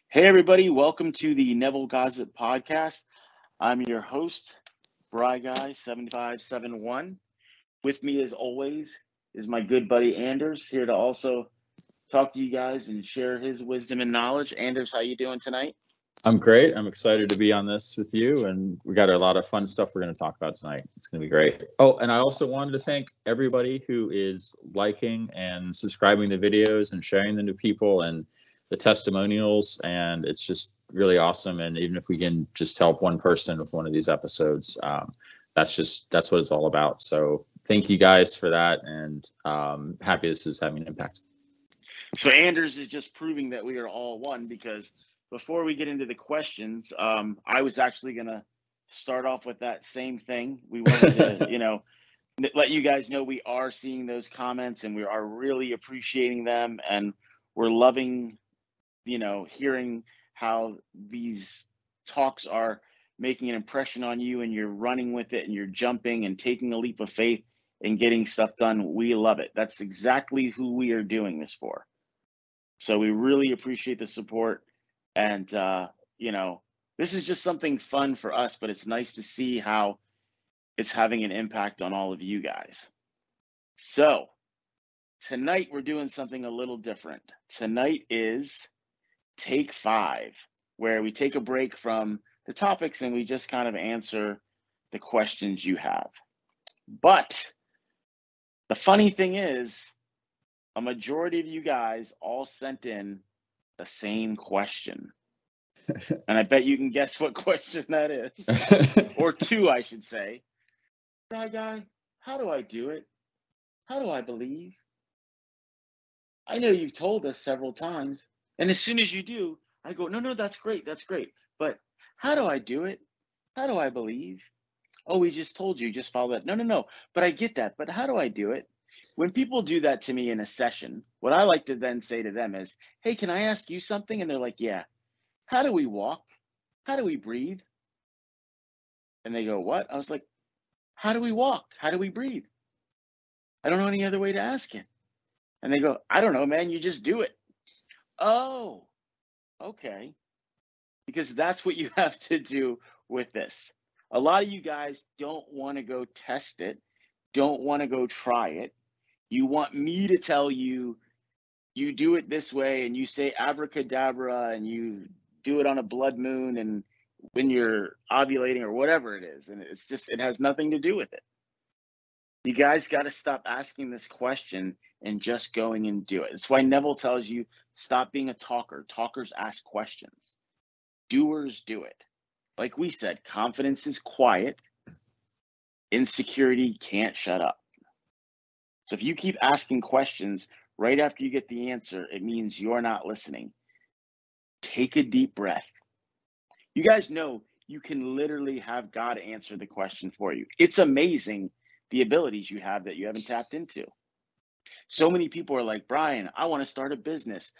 Hey, everybody, welcome to the Neville GAZSP podcast. I'm your host, Bryguy 7571. With me, as always, is my good buddy Anders, here to also talk to you guys and share his wisdom and knowledge. Anders, how you doing tonight? I'm great. I'm excited to be on this with you, and we got a lot of fun stuff we're going to talk about tonight. It's going to be great. Oh, and I also wanted to thank everybody who is liking and subscribing to videos and sharing them to people and the testimonials, and it's just really awesome. And even if we can just help one person with one of these episodes, that's what it's all about. So thank you guys for that, and happy this is having an impact. So Anders is just proving that we are all one, because before we get into the questions, I was actually going to start off with that same thing. We wanted to, let you guys know we are seeing those comments and we are really appreciating them, and we're loving, hearing how these talks are making an impression on you, and you're running with it and you're jumping and taking a leap of faith and getting stuff done. We love it. That's exactly who we are doing this for. So we really appreciate the support. And, this is just something fun for us, but it's nice to see how it's having an impact on all of you guys. So tonight we're doing something a little different. Tonight is Take 5, where we take a break from the topics and we just kind of answer the questions you have. But the funny thing is, a majority of you guys all sent in the same question. And I bet you can guess what question that is. Or two, I should say. Guy, how do I do it? How do I believe? I know you've told us several times. And as soon as you do, I go, no, that's great. That's great. But how do I do it? How do I believe? Oh, we just told you, just follow that. No. But I get that. But how do I do it? When people do that to me in a session, what I like to then say to them is, hey, can I ask you something? And they're like, yeah. How do we walk? How do we breathe? And they go, what? I was like, how do we walk? How do we breathe? I don't know any other way to ask it. And they go, I don't know, man. You just do it. Oh, okay. Because that's what you have to do with this. A lot of you guys don't want to go test it, don't want to go try it. You want me to tell you, you do it this way, and you say abracadabra, and you do it on a blood moon, and when you're ovulating or whatever it is. And it's just, it has nothing to do with it. You guys got to stop asking this question and just going and do it. It's why Neville tells you, stop being a talker. Talkers ask questions. Doers do it. Like we said, confidence is quiet. Insecurity can't shut up. So if you keep asking questions right after you get the answer, it means you're not listening. Take a deep breath. You guys know you can literally have God answer the question for you. It's amazing the abilities you have that you haven't tapped into. So many people are like, Brian, I want to start a business,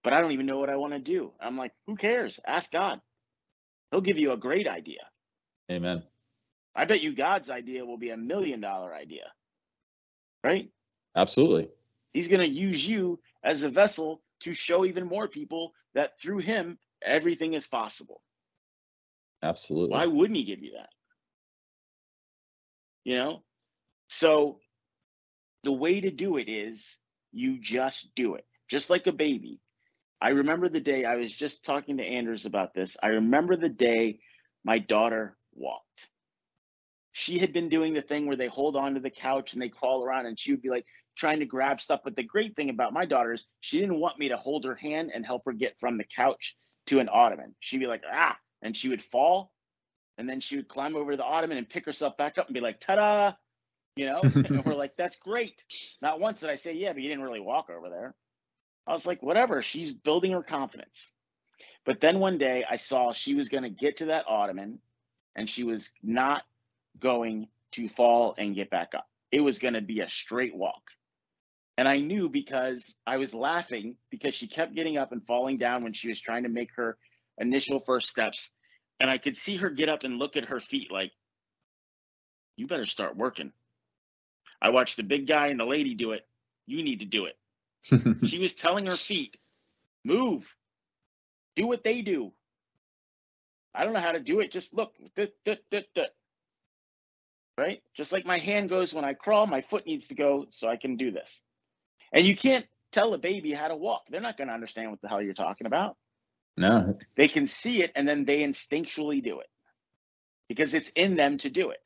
but I don't even know what I want to do. I'm like, who cares? Ask God. He'll give you a great idea. Amen. I bet you God's idea will be $1 million idea, right? Absolutely. He's going to use you as a vessel to show even more people that through him, everything is possible. Absolutely. Why wouldn't he give you that? So the way to do it is you just do it, just like a baby. I remember the day, I was just talking to Anders about this. I remember the day my daughter walked. She had been doing the thing where they hold on to the couch and they crawl around, and she would be like trying to grab stuff. But the great thing about my daughter is she didn't want me to hold her hand and help her get from the couch to an ottoman. She'd be like, and she would fall. And then she would climb over to the ottoman and pick herself back up and be like, ta-da, and we're like, that's great. Not once did I say, yeah, but you didn't really walk over there. I was like, whatever, she's building her confidence. But then one day I saw she was going to get to that ottoman and she was not going to fall and get back up. It was going to be a straight walk. And I knew because I was laughing because she kept getting up and falling down when she was trying to make her initial first steps. And I could see her get up and look at her feet like, you better start working. I watched the big guy and the lady do it. You need to do it. She was telling her feet, move. Do what they do. I don't know how to do it. Just look. Right? Just like my hand goes when I crawl, my foot needs to go so I can do this. And you can't tell a baby how to walk. They're not going to understand what the hell you're talking about. No. They can see it, and then they instinctually do it because it's in them to do it.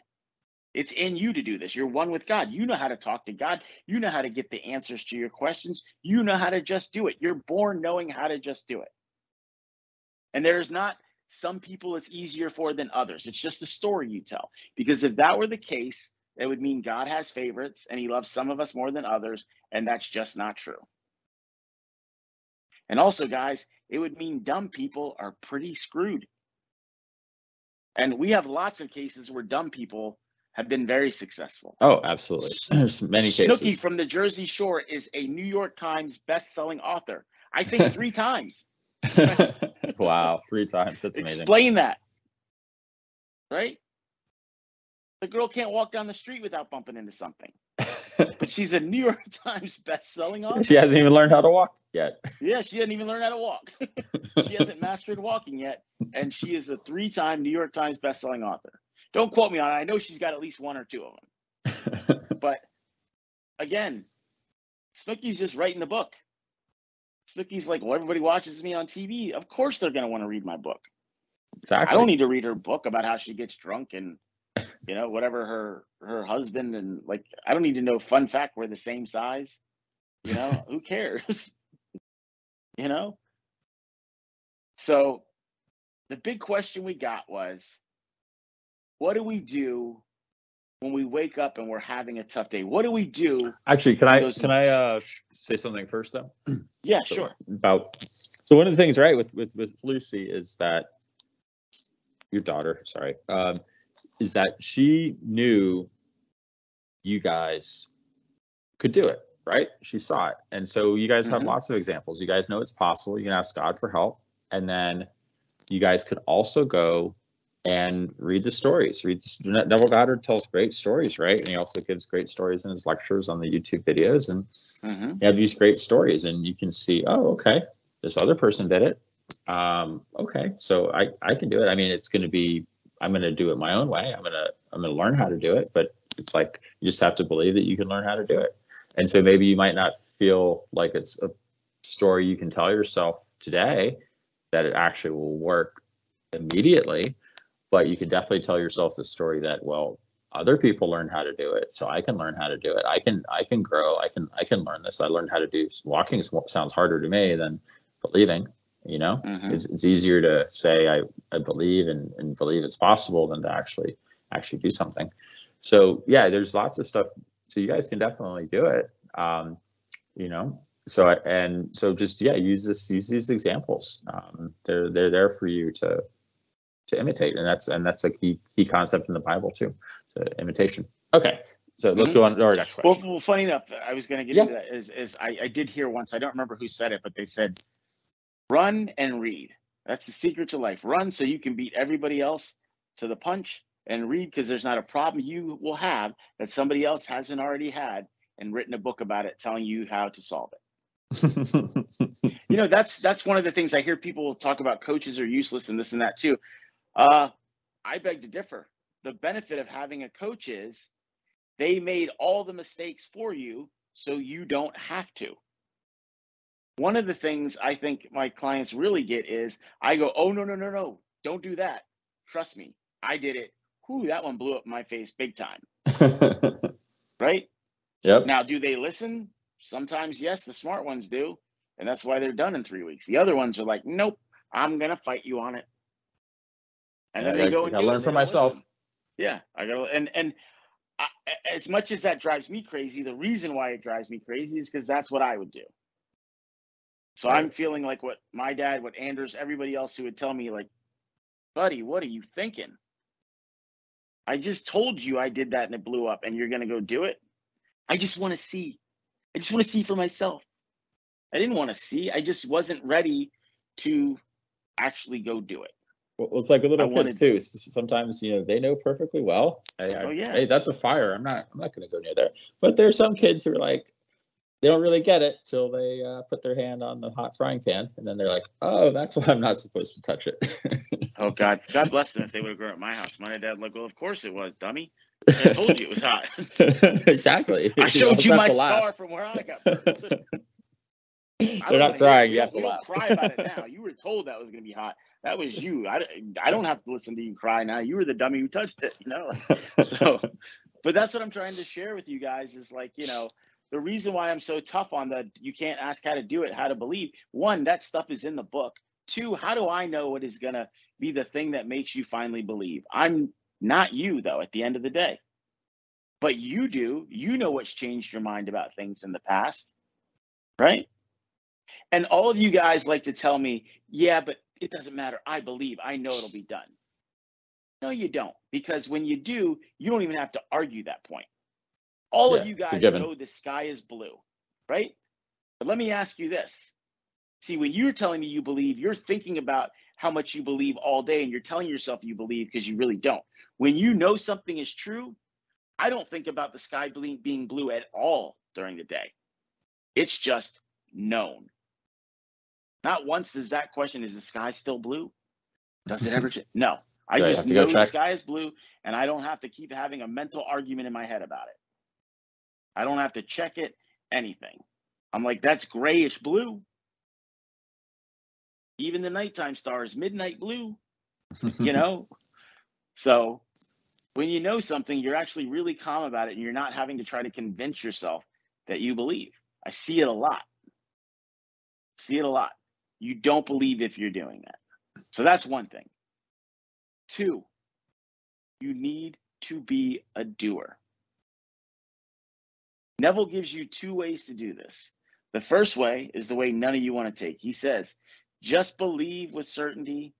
It's in you to do this. You're one with God. You know how to talk to God. You know how to get the answers to your questions. You know how to just do it. You're born knowing how to just do it. And there's not some people it's easier for than others. It's just a story you tell. Because if that were the case, it would mean God has favorites and he loves some of us more than others. And that's just not true. And also, guys, it would mean dumb people are pretty screwed. And we have lots of cases where dumb people have been very successful. Oh, absolutely. There's many cases. Snooki from the Jersey Shore is a New York Times best-selling author. I think 3 times. Wow, 3 times. That's amazing. Explain that. Right? The girl can't walk down the street without bumping into something. But she's a New York Times best-selling author. She hasn't even learned how to walk yet. Yeah, she hasn't even learned how to walk. She hasn't mastered walking yet, and she is a 3-time New York Times best-selling author. Don't quote me on it. I know she's got at least 1 or 2 of them. But again, Snooki's just writing the book. Snooki's like, well, everybody watches me on TV. Of course they're going to want to read my book. Exactly. I don't need to read her book about how she gets drunk and, you know, whatever her husband and like, I don't need to know fun fact we're the same size. You know, who cares? You know? So the big question we got was, what do we do when we wake up and we're having a tough day? What do we do? Actually, can I say something first though? Yeah, sure. So one of the things, right, with Lucy is that your daughter, is that she knew you guys could do it, right? She saw it. And so you guys have lots of examples. You guys know it's possible. You can ask God for help. And then you guys could also go and read the stories. Neville Goddard tells great stories, right? And he also gives great stories in his lectures on the YouTube videos. And you have these great stories, and you can see, oh, okay, this other person did it. Okay, so I can do it. I mean, it's going to be, I'm going to do it my own way. I'm going to learn how to do it, but it's like you just have to believe that you can learn how to do it. And so maybe you might not feel like it's a story you can tell yourself today that it actually will work immediately. But you can definitely tell yourself the story that, well, other people learn how to do it, so I can learn how to do it. I can grow. I can learn this. I learned how to do walking. Sounds harder to me than believing. You know, it's easier to say I believe and believe it's possible than to actually do something. So yeah, there's lots of stuff. So you guys can definitely do it. You know. So just use these examples. They're there for you to imitate, and that's a key concept in the Bible too. So imitation. Okay, so let's go on to our next question. Well, funny enough, I was going to get into that. Is I did hear once, I don't remember who said it, but they said, run and read. That's the secret to life. Run so you can beat everybody else to the punch, and read because there's not a problem you will have that somebody else hasn't already had and written a book about it telling you how to solve it. You know, that's one of the things I hear people talk about. Coaches are useless and this and that too. I beg to differ. The benefit of having a coach is they made all the mistakes for you so you don't have to. One of the things I think my clients really get is I go, oh, no, don't do that. Trust me, I did it. Whew, that one blew up in my face big time. Right? Yep. Now, do they listen? Sometimes, yes, the smart ones do. And that's why they're done in 3 weeks. The other ones are like, nope, I'm going to fight you on it. And then they go and learn from myself. Listen. Yeah, I got to, and as much as that drives me crazy, the reason why it drives me crazy is because that's what I would do. So I'm feeling like what my dad, what Anders, everybody else who would tell me, like, buddy, what are you thinking? I just told you I did that and it blew up, and you're going to go do it. I just want to see. I just want to see for myself. I didn't want to see. I just wasn't ready to actually go do it. Well, it's like with little kids too. Sometimes, you know, they know perfectly well. Hey, that's a fire. I'm not going to go near there. But there's some kids who are like, they don't really get it till they put their hand on the hot frying pan, and then they're like, "Oh, that's why I'm not supposed to touch it." Oh, God bless them if they would have grown up at my house. My dad like, well, of course it was, dummy. I told you it was hot. Exactly. I showed you have my to laugh. scar from where I got burned. They're not crying. You have to We laugh. don't cry about it now. You were told that was going to be hot. That was you. I don't have to listen to you cry now. You were the dummy who touched it, you know? So, but that's what I'm trying to share with you guys is like, you know, the reason why I'm so tough on the you can't ask how to do it, how to believe. One, that stuff is in the book. Two, how do I know what is going to be the thing that makes you finally believe? I'm not you, though, at the end of the day. But you do. You know what's changed your mind about things in the past, right? And all of you guys like to tell me, yeah, but it doesn't matter. I believe. I know it'll be done. No, you don't. Because when you do, you don't even have to argue that point. All of you guys know the sky is blue, right? But let me ask you this. See, when you're telling me you believe, you're thinking about how much you believe all day, and you're telling yourself you believe because you really don't. When you know something is true, I don't think about the sky being blue at all during the day. It's just known. Not once does that question, is the sky still blue? Does it ever change? No. I just know the sky is blue, and I don't have to keep having a mental argument in my head about it. I don't have to check it, anything. I'm like, that's grayish blue. Even the nighttime stars, midnight blue, you know? So when you know something, you're actually really calm about it, and you're not having to try to convince yourself that you believe. I see it a lot. You don't believe if you're doing that. So that's one thing. Two, you need to be a doer. Neville gives you two ways to do this. The first way is the way none of you want to take. He says, just believe with certainty,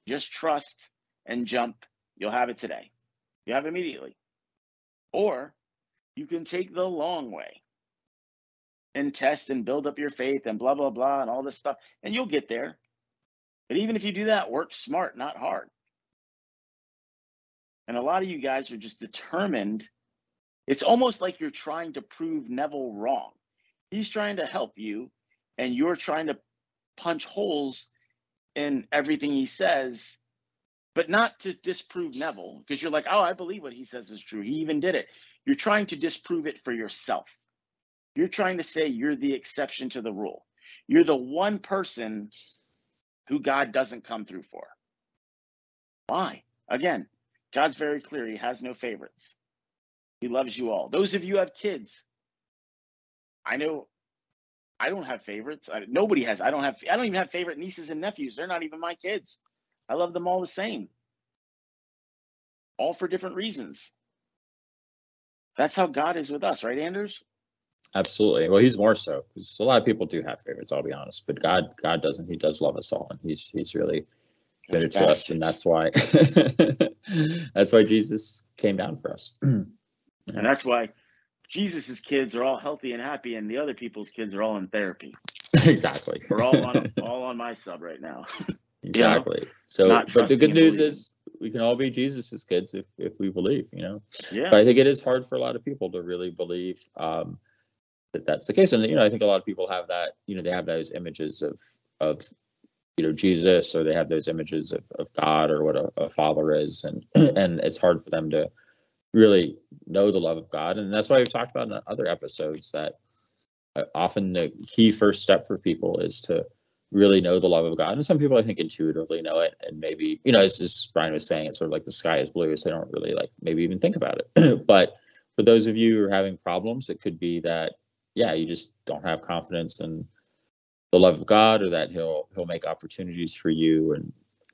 just trust and jump. You'll have it today. You have it immediately. Or you can take the long way and test and build up your faith and blah, blah, blah, and all this stuff, and you'll get there. But even if you do that, work smart, not hard. And a lot of you guys are just determined. It's almost like you're trying to prove Neville wrong. He's trying to help you, and you're trying to punch holes in everything he says, but not to disprove Neville, because you're like, oh, I believe what he says is true. He even did it. You're trying to disprove it for yourself. You're trying to say you're the exception to the rule. You're the one person who God doesn't come through for. Why? Again, God's very clear. He has no favorites. He loves you all. Those of you who have kids, I know I don't have favorites. Nobody has. I don't even have favorite nieces and nephews. They're not even my kids. I love them all the same. All for different reasons. That's how God is with us, right, Anders? Absolutely. Well, he's more so, because a lot of people do have favorites, I'll be honest, but God doesn't. He does love us all, and he's really committed to us, and that's why Jesus came down for us. And that's why Jesus's kids are all healthy and happy, and the other people's kids are all in therapy. Exactly. We're all on my sub right now. Exactly. You know? So, but the good news is we can all be Jesus's kids if we believe, you know. Yeah. But I think it is hard for a lot of people to really believe that that's the case, and you know, I think a lot of people have that. You know, they have those images of you know, Jesus, or they have those images of God, or what a father is, and and it's hard for them to really know the love of God. And that's why we've talked about in other episodes that often the key first step for people is to really know the love of God. And some people, I think, intuitively know it, and maybe, you know, as Brian was saying, it's sort of like the sky is blue, so they don't really like maybe even think about it. But for those of you who are having problems, it could be that, yeah, you just don't have confidence in the love of God, or that he'll make opportunities for you,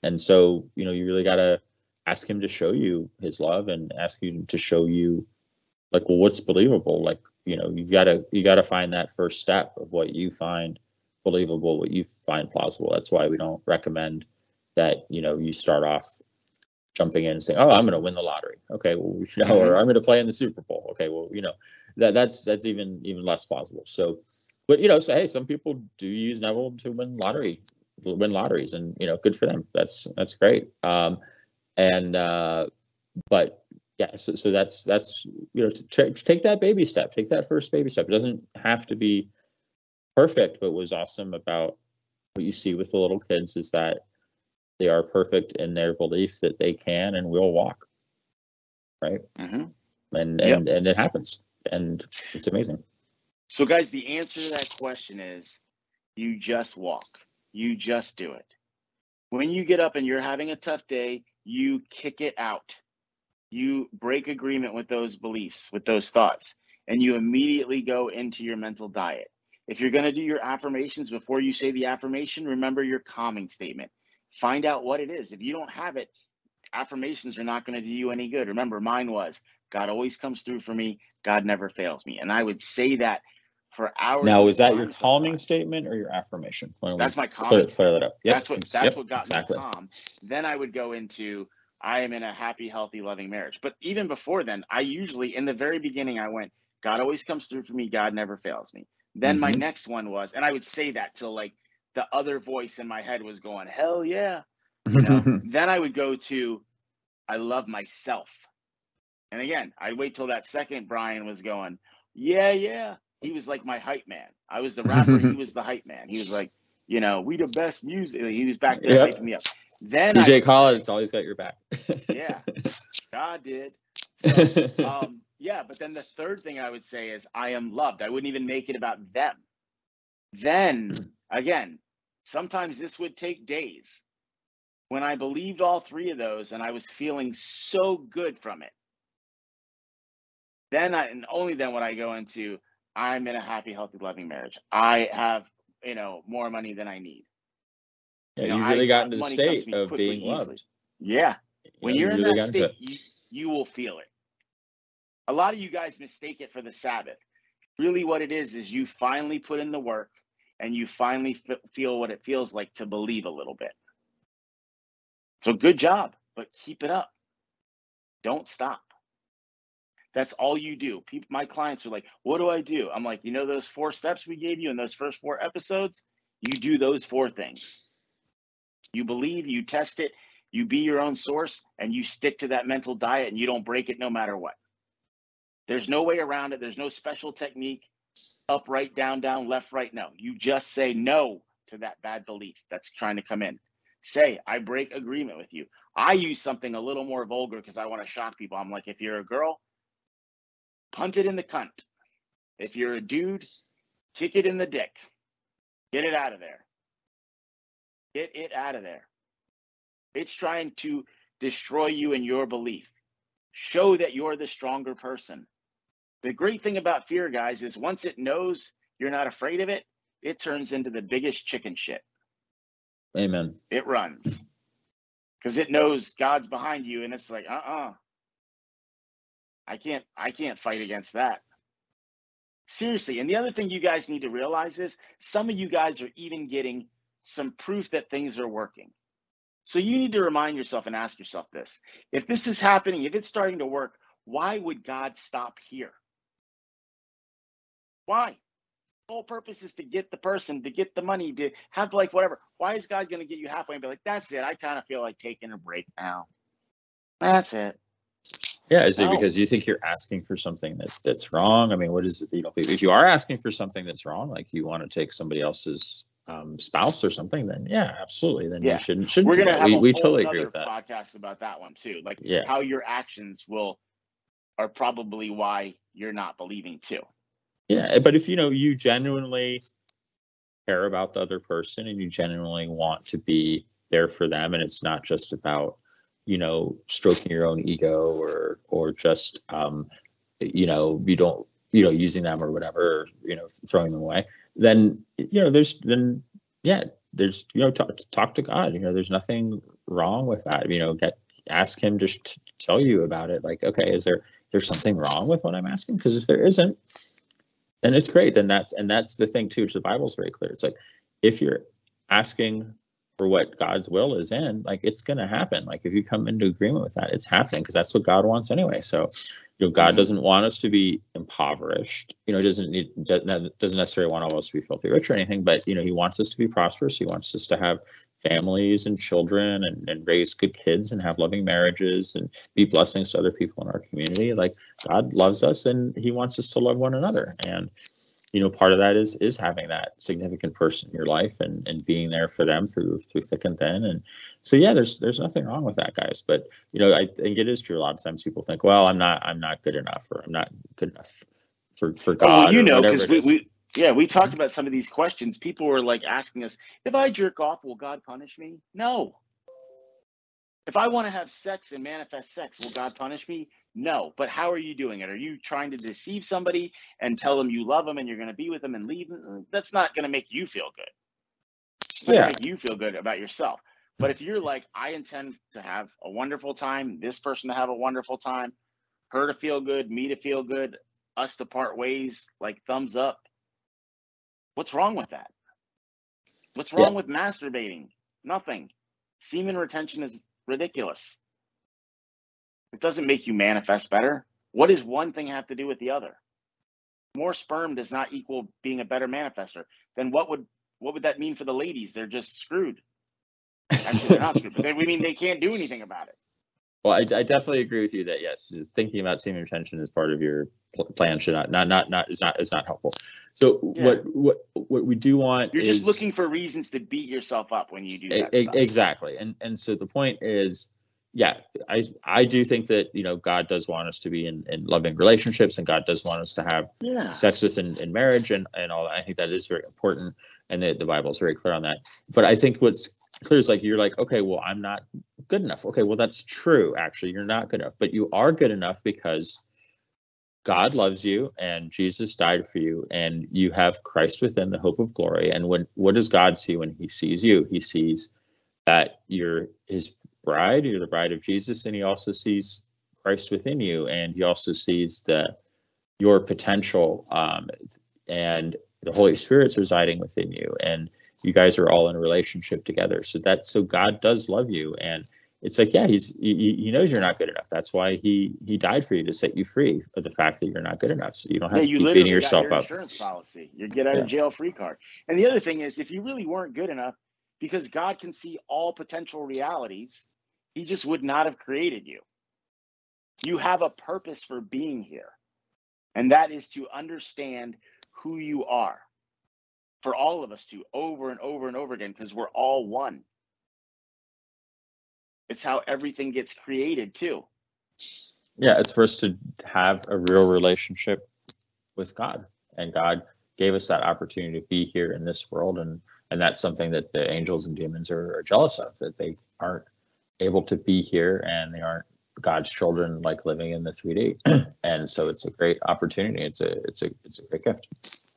and so, you know, you really got to ask him to show you his love, and ask you to show you, like, well, what's believable? Like, you know, you gotta find that first step of what you find believable, what you find plausible. That's why we don't recommend that, you know, you start off jumping in and saying, oh, I'm going to win the lottery. Okay, well, you know, or I'm going to play in the Super Bowl. Okay, well, you know, that's even less plausible. So, but, you know, so hey, some people do use Neville to win lotteries, and, you know, good for them. That's great. But yeah, so that's to take that baby step, take that first baby step. It doesn't have to be perfect, but what's awesome about what you see with the little kids is that they are perfect in their belief that they can and will walk, right? And it happens, and it's amazing. So guys, the answer to that question is you just walk. You just do it. When you get up and you're having a tough day, you kick it out. You break agreement with those beliefs, with those thoughts, and you immediately go into your mental diet. If you're going to do your affirmations, before you say the affirmation, remember your calming statement. Find out what it is. If you don't have it, affirmations are not going to do you any good. Remember, mine was, God always comes through for me. God never fails me. And I would say that for hours. Now, is that your calming statement or your affirmation? That's my calming. Clear that up. Yep. That's what got me calm. Then I would go into, I am in a happy, healthy, loving marriage. But even before then, I usually, in the very beginning, I went, God always comes through for me. God never fails me. Then my next one was, and I would say that till like the other voice in my head was going, hell yeah. You know? Then I would go to, I love myself. And again, I'd wait till that second Brian was going, yeah. He was like my hype man. I was the rapper. He was the hype man. He was like, we the best music. He was back there hyping me up. Then DJ Khaled, it's always got your back. Yeah, God did. So, yeah, but then the third thing I would say is I am loved. I wouldn't even make it about them. Then, again, sometimes this would take days. When I believed all three of those and I was feeling so good from it, then and only then would I go into, I'm in a happy, healthy, loving marriage. I have, more money than I need. Yeah, you really got into the state of being loved. Yeah. When you're in that state, you will feel it. A lot of you guys mistake it for the Sabbath. Really what it is you finally put in the work and you finally feel what it feels like to believe a little bit. So good job, but keep it up. Don't stop. That's all you do. My clients are like, what do I do? I'm like, those 4 steps we gave you in those first 4 episodes, you do those 4 things. You believe, you test it, you be your own source, and you stick to that mental diet and you don't break it no matter what. There's no way around it. There's no special technique, up, right, down, left, right. No, you just say no to that bad belief that's trying to come in. Say, I break agreement with you. I use something a little more vulgar because I want to shock people. I'm like, if you're a girl, punt it in the cunt. If you're a dude, kick it in the dick. Get it out of there. Get it out of there. It's trying to destroy you and your belief. Show that you're the stronger person. The great thing about fear, guys, is once it knows you're not afraid of it, it turns into the biggest chicken shit. Amen. It runs. Because it knows God's behind you, and it's like, I can't fight against that. Seriously. And the other thing you guys need to realize is some of you guys are even getting some proof that things are working. So you need to remind yourself and ask yourself this. If this is happening, if it's starting to work, why would God stop here? Why? The whole purpose is to get the person, to get the money, to have life, whatever. Why is God going to get you halfway and be like, that's it. I kind of feel like taking a break now. That's it. Yeah, is it because you think you're asking for something that's wrong? I mean, what is it? If you are asking for something that's wrong, like you want to take somebody else's spouse or something, then yeah, absolutely. Then you shouldn't. We're gonna have we totally agree with that. Podcast about that one too, like how your actions are probably why you're not believing too. Yeah, but if you genuinely care about the other person and you genuinely want to be there for them, and it's not just about stroking your own ego or just you don't using them or whatever, throwing them away, then there's talk to God. There's nothing wrong with that. Ask him to tell you about it. Like, okay, is there's something wrong with what I'm asking? Because if there isn't, then it's great. Then that's the thing too, which the Bible's very clear. It's like, if you're asking for what God's will is in, like, it's going to happen. Like, if you come into agreement with that, it's happening, because that's what God wants anyway. So God doesn't want us to be impoverished. Doesn't necessarily want all of us to be filthy rich or anything, but he wants us to be prosperous. He wants us to have families and children and raise good kids and have loving marriages and be blessings to other people in our community. Like, God loves us and he wants us to love one another. And part of that is having that significant person in your life and being there for them through thick and thin. And so, yeah, there's nothing wrong with that, guys. But, I think it is true. A lot of times people think, well, I'm not good enough, or I'm not good enough for God, or whatever it is. We talked about some of these questions. People were like asking us, if I jerk off, will God punish me? No. If I want to have sex and manifest sex, will God punish me? No. But how are you doing it? Are you trying to deceive somebody and tell them you love them and you're going to be with them and leave them? That's not going to make you feel good. It's not going to make you feel good about yourself. But if you're like, I intend to have a wonderful time, this person to have a wonderful time, her to feel good, me to feel good, us to part ways, like thumbs up. What's wrong with that? What's wrong with masturbating? Nothing. Semen retention is ridiculous. It doesn't make you manifest better. What does one thing have to do with the other? More sperm does not equal being a better manifester. Then what would that mean for the ladies? They're just screwed. Actually, they're not screwed, but they can't do anything about it. Well, I definitely agree with you that, yes, thinking about semen retention as part of your plan should is not helpful. So what we do want you're just looking for reasons to beat yourself up when you do that stuff. Exactly. And so the point is, I do think that God does want us to be in loving relationships, and God does want us to have sex in marriage and all that. I think that is very important, and the Bible is very clear on that. But I think what's clear is, like, you're like, okay, well, I'm not good enough. Okay, well, that's true. Actually, you're not good enough, but you are good enough because God loves you and Jesus died for you, and you have Christ within, the hope of glory. And what does God see when he sees you? He sees that you're his bride, you're the bride of Jesus, and he also sees Christ within you, and he also sees your potential, and the Holy Spirit's residing within you, and you guys are all in a relationship together. So God does love you, and it's like, he knows you're not good enough. That's why he died for you, to set you free of the fact that you're not good enough. So you don't have to keep beating yourself up. Insurance policy, your get out of jail free card. And the other thing is, if you really weren't good enough, because God can see all potential realities, he just would not have created you. You have a purpose for being here, and that is to understand who you are. For all of us to, over and over and over again, because we're all one. It's how everything gets created too. Yeah, it's for us to have a real relationship with God, and God gave us that opportunity to be here in this world, and that's something that the angels and demons are jealous of, that they aren't able to be here and they aren't God's children, like living in the 3D. And so it's a great opportunity. It's a great gift.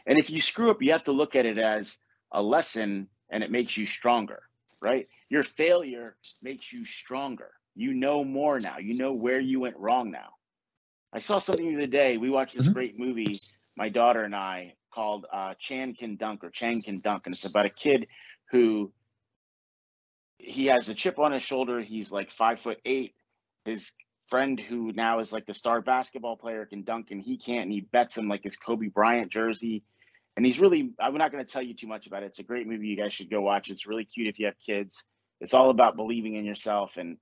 And if you screw up, you have to look at it as a lesson, and it makes you stronger, right? Your failure makes you stronger. You know more now. You know where you went wrong now. I saw something the other day. We watched this great movie, my daughter and I, called Chang Can Dunk, and it's about a kid who, he has a chip on his shoulder. He's like 5'8". His friend, who now is like the star basketball player, can dunk, and he can't, and he bets him like his Kobe Bryant jersey. And he's really, I'm not going to tell you too much about it. It's a great movie. You guys should go watch. It's really cute if you have kids. It's all about believing in yourself and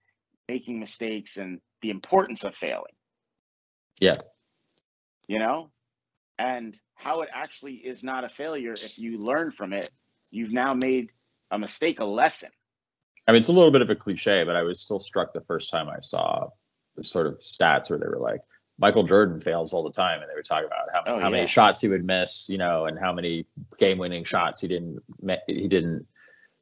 making mistakes and the importance of failing. Yeah. And how it actually is not a failure. If you learn from it, you've now made a mistake a lesson. I mean, it's a little bit of a cliche, but I was still struck the first time I saw the sort of stats where they were like, Michael Jordan fails all the time, and they were talking about how many shots he would miss, and how many game-winning shots he didn't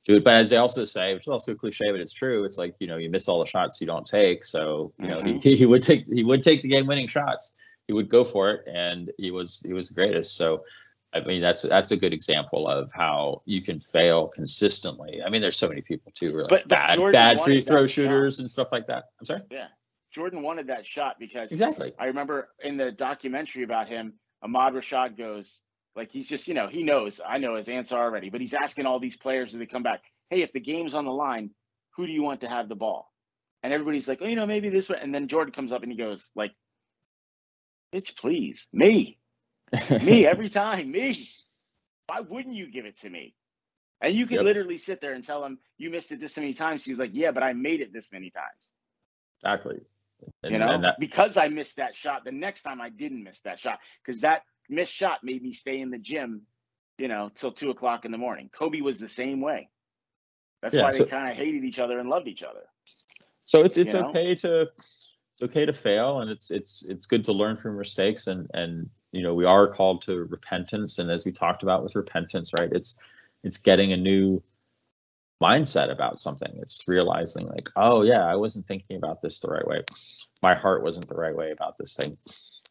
do it. But as they also say, which is also a cliche, but it's true, it's like, you miss all the shots you don't take. So he would take the game-winning shots. He would go for it, and he was the greatest. So I mean, that's a good example of how you can fail consistently. I mean, there's so many people too, really bad free throw shooters and stuff like that. I'm sorry. Yeah. Jordan wanted that shot because exactly. I remember in the documentary about him, Ahmad Rashad goes, like, he's just, he knows, I know his answer already, but he's asking all these players as they come back, hey, if the game's on the line, who do you want to have the ball? And everybody's like, maybe this one. And then Jordan comes up and he goes, like, Bitch, please. Me every time. Me. Why wouldn't you give it to me? And you could Yep. literally sit there and tell him you missed it this many times. He's like, yeah, but I made it this many times. Exactly. You know, because I missed that shot, the next time I didn't miss that shot, because that missed shot made me stay in the gym, you know, till 2 o'clock in the morning. Kobe was the same way. That's why they kind of hated each other and loved each other. So it's okay to fail, and it's good to learn from mistakes, and you know, we are called to repentance, and as we talked about with repentance, right, it's getting a new mindset about something. It's realizing like, oh yeah, I wasn't thinking about this the right way. My heart wasn't the right way about this thing.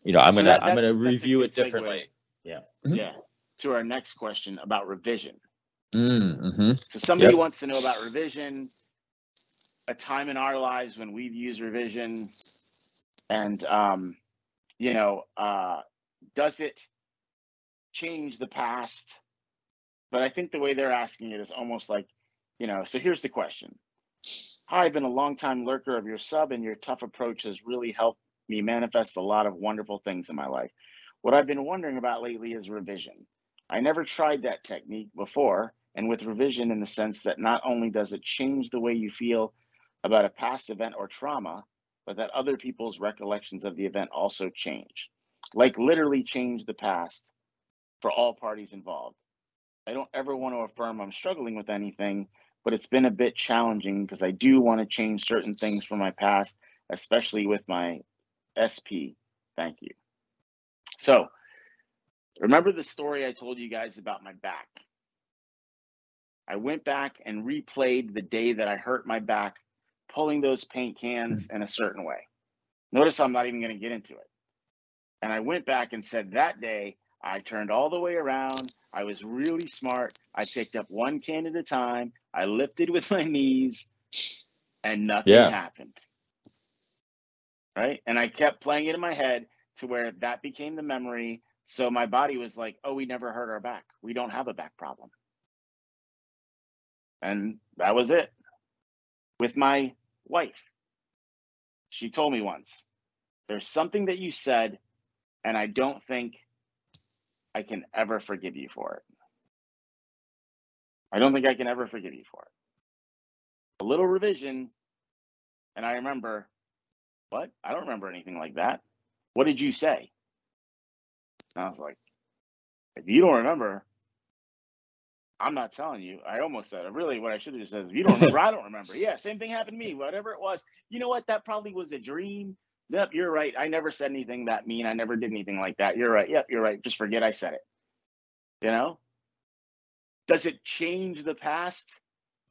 You know, I'm gonna review it differently. Yeah. Yeah. To our next question about revision. Mm-hmm. So somebody wants to know about revision, a time in our lives when we've used revision, and you know, does it change the past? But I think the way they're asking it is almost like, you know, so here's the question. Hi, I've been a longtime lurker of your sub, and your tough approach has really helped me manifest a lot of wonderful things in my life. What I've been wondering about lately is revision. I never tried that technique before, and with revision in the sense that not only does it change the way you feel about a past event or trauma, but that other people's recollections of the event also change. Like literally change the past for all parties involved. I don't ever want to affirm I'm struggling with anything, but it's been a bit challenging because I do want to change certain things from my past, especially with my SP. Thank you. So, remember the story I told you guys about my back? I went back and replayed the day that I hurt my back, pulling those paint cans in a certain way. Notice I'm not even going to get into it. And I went back and said that day, I turned all the way around. I was really smart. I picked up one can at a time. I lifted with my knees and nothing happened. Right? And I kept playing it in my head to where that became the memory. So my body was like, oh, we never hurt our back. We don't have a back problem. And that was it. With my wife, she told me once, there's something that you said, and I don't think I can ever forgive you for it. I don't think I can ever forgive you for it. A little revision, and I remember, what? I don't remember anything like that. What did you say? And I was like, if you don't remember, I'm not telling you. I almost said it. Really, what I should have just said is, if you don't remember, I don't remember. Yeah, same thing happened to me. Whatever it was. You know what? That probably was a dream. Yep, you're right. I never said anything that mean. I never did anything like that. You're right. Yep, you're right. Just forget I said it. You know? Does it change the past?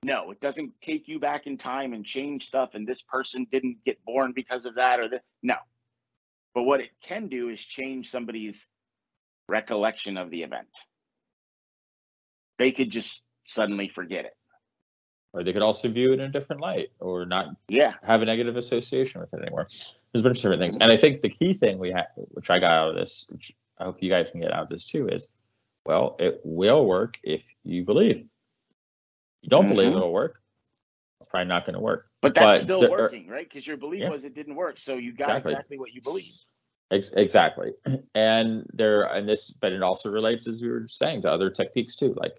No, it doesn't take you back in time and change stuff, and this person didn't get born because of that or that. No. But what it can do is change somebody's recollection of the event. They could just suddenly forget it. Or they could also view it in a different light, or not have a negative association with it anymore. There's a bunch of different things. And I think the key thing we have, which I got out of this, which I hope you guys can get out of this too, is, well, it will work if you believe. You don't believe it'll work, it's probably not going to work. But that's still working, right? Because your belief was it didn't work, so you got exactly what you believe. Exactly. And but it also relates, as we were saying, to other techniques too, like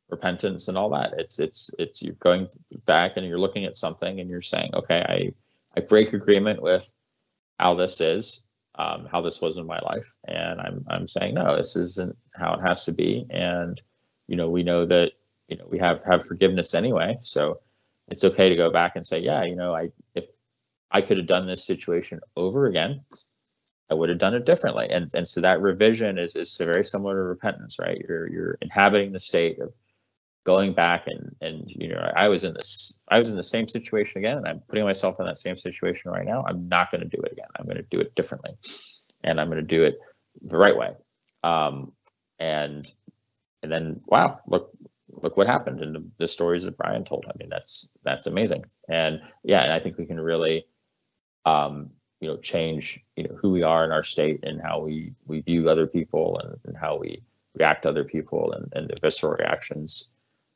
repentance and all that. It's you're going back and you're looking at something and you're saying, okay, I break agreement with how this is, how this was in my life, and I'm saying, no, this isn't how it has to be. And you know, we know that, you know, we have forgiveness anyway, so it's okay to go back and say, yeah, you know, if I could have done this situation over again, I would have done it differently. And so that revision is very similar to repentance, right? You're inhabiting the state of going back and you know, I was in the same situation again, and I'm putting myself in that same situation right now. I'm not going to do it again. I'm going to do it differently, and I'm going to do it the right way. And then, wow, look what happened in the stories that Brian told. I mean, that's amazing. And yeah, and I think we can really you know, change, you know, who we are in our state and how we view other people and how we react to other people and the visceral reactions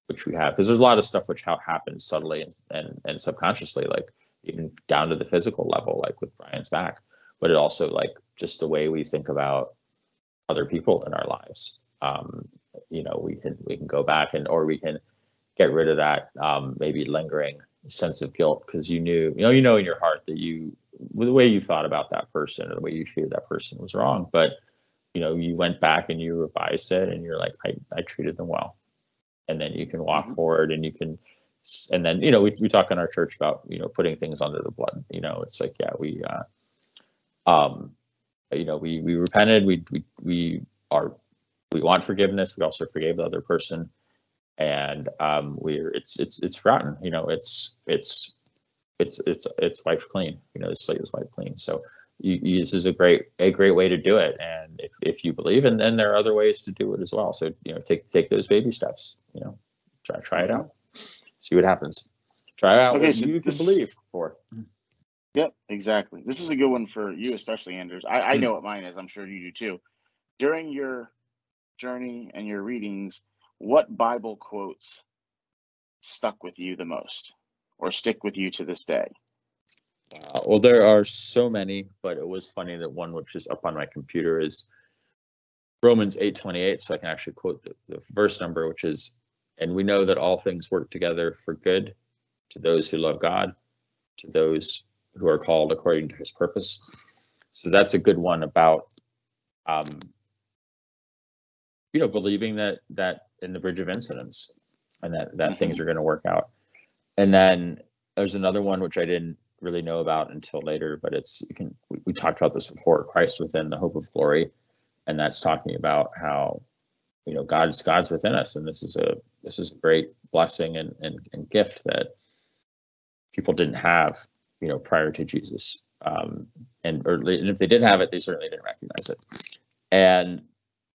which we have, because there's a lot of stuff which happens subtly and subconsciously, like even down to the physical level, like with Brian's back, but it also like just the way we think about other people in our lives. We can go back or we can get rid of that maybe lingering sense of guilt, because you know in your heart that the way you thought about that person or the way you treated that person was wrong, but you went back and you revised it and you're like, I treated them well. And then you can walk forward and and then, we talk in our church about, putting things under the blood. It's like, yeah, we repented, we want forgiveness. We also forgave the other person. And it's forgotten, it's wiped clean, the slate is wiped clean. So this is a great way to do it. And if you believe, and then there are other ways to do it as well. So, take those baby steps, try it out, see what happens. Try out what you can believe for. Yep, exactly. This is a good one for you, especially Anders. I know what mine is. I'm sure you do too. During your journey and your readings, what Bible quotes stuck with you the most or stick with you to this day? Well, there are so many, but it was funny that one which is up on my computer is Romans 8:28. So I can actually quote the verse number, which is, and we know that all things work together for good to those who love God, to those who are called according to his purpose. So that's a good one about, believing that in the bridge of incidents, and that things are going to work out. And then there's another one which I didn't really know about until later, but we talked about this before, Christ within, the hope of glory. And that's talking about how, God's within us. And this is a great blessing and gift that people didn't have, prior to Jesus. And if they did have it, they certainly didn't recognize it.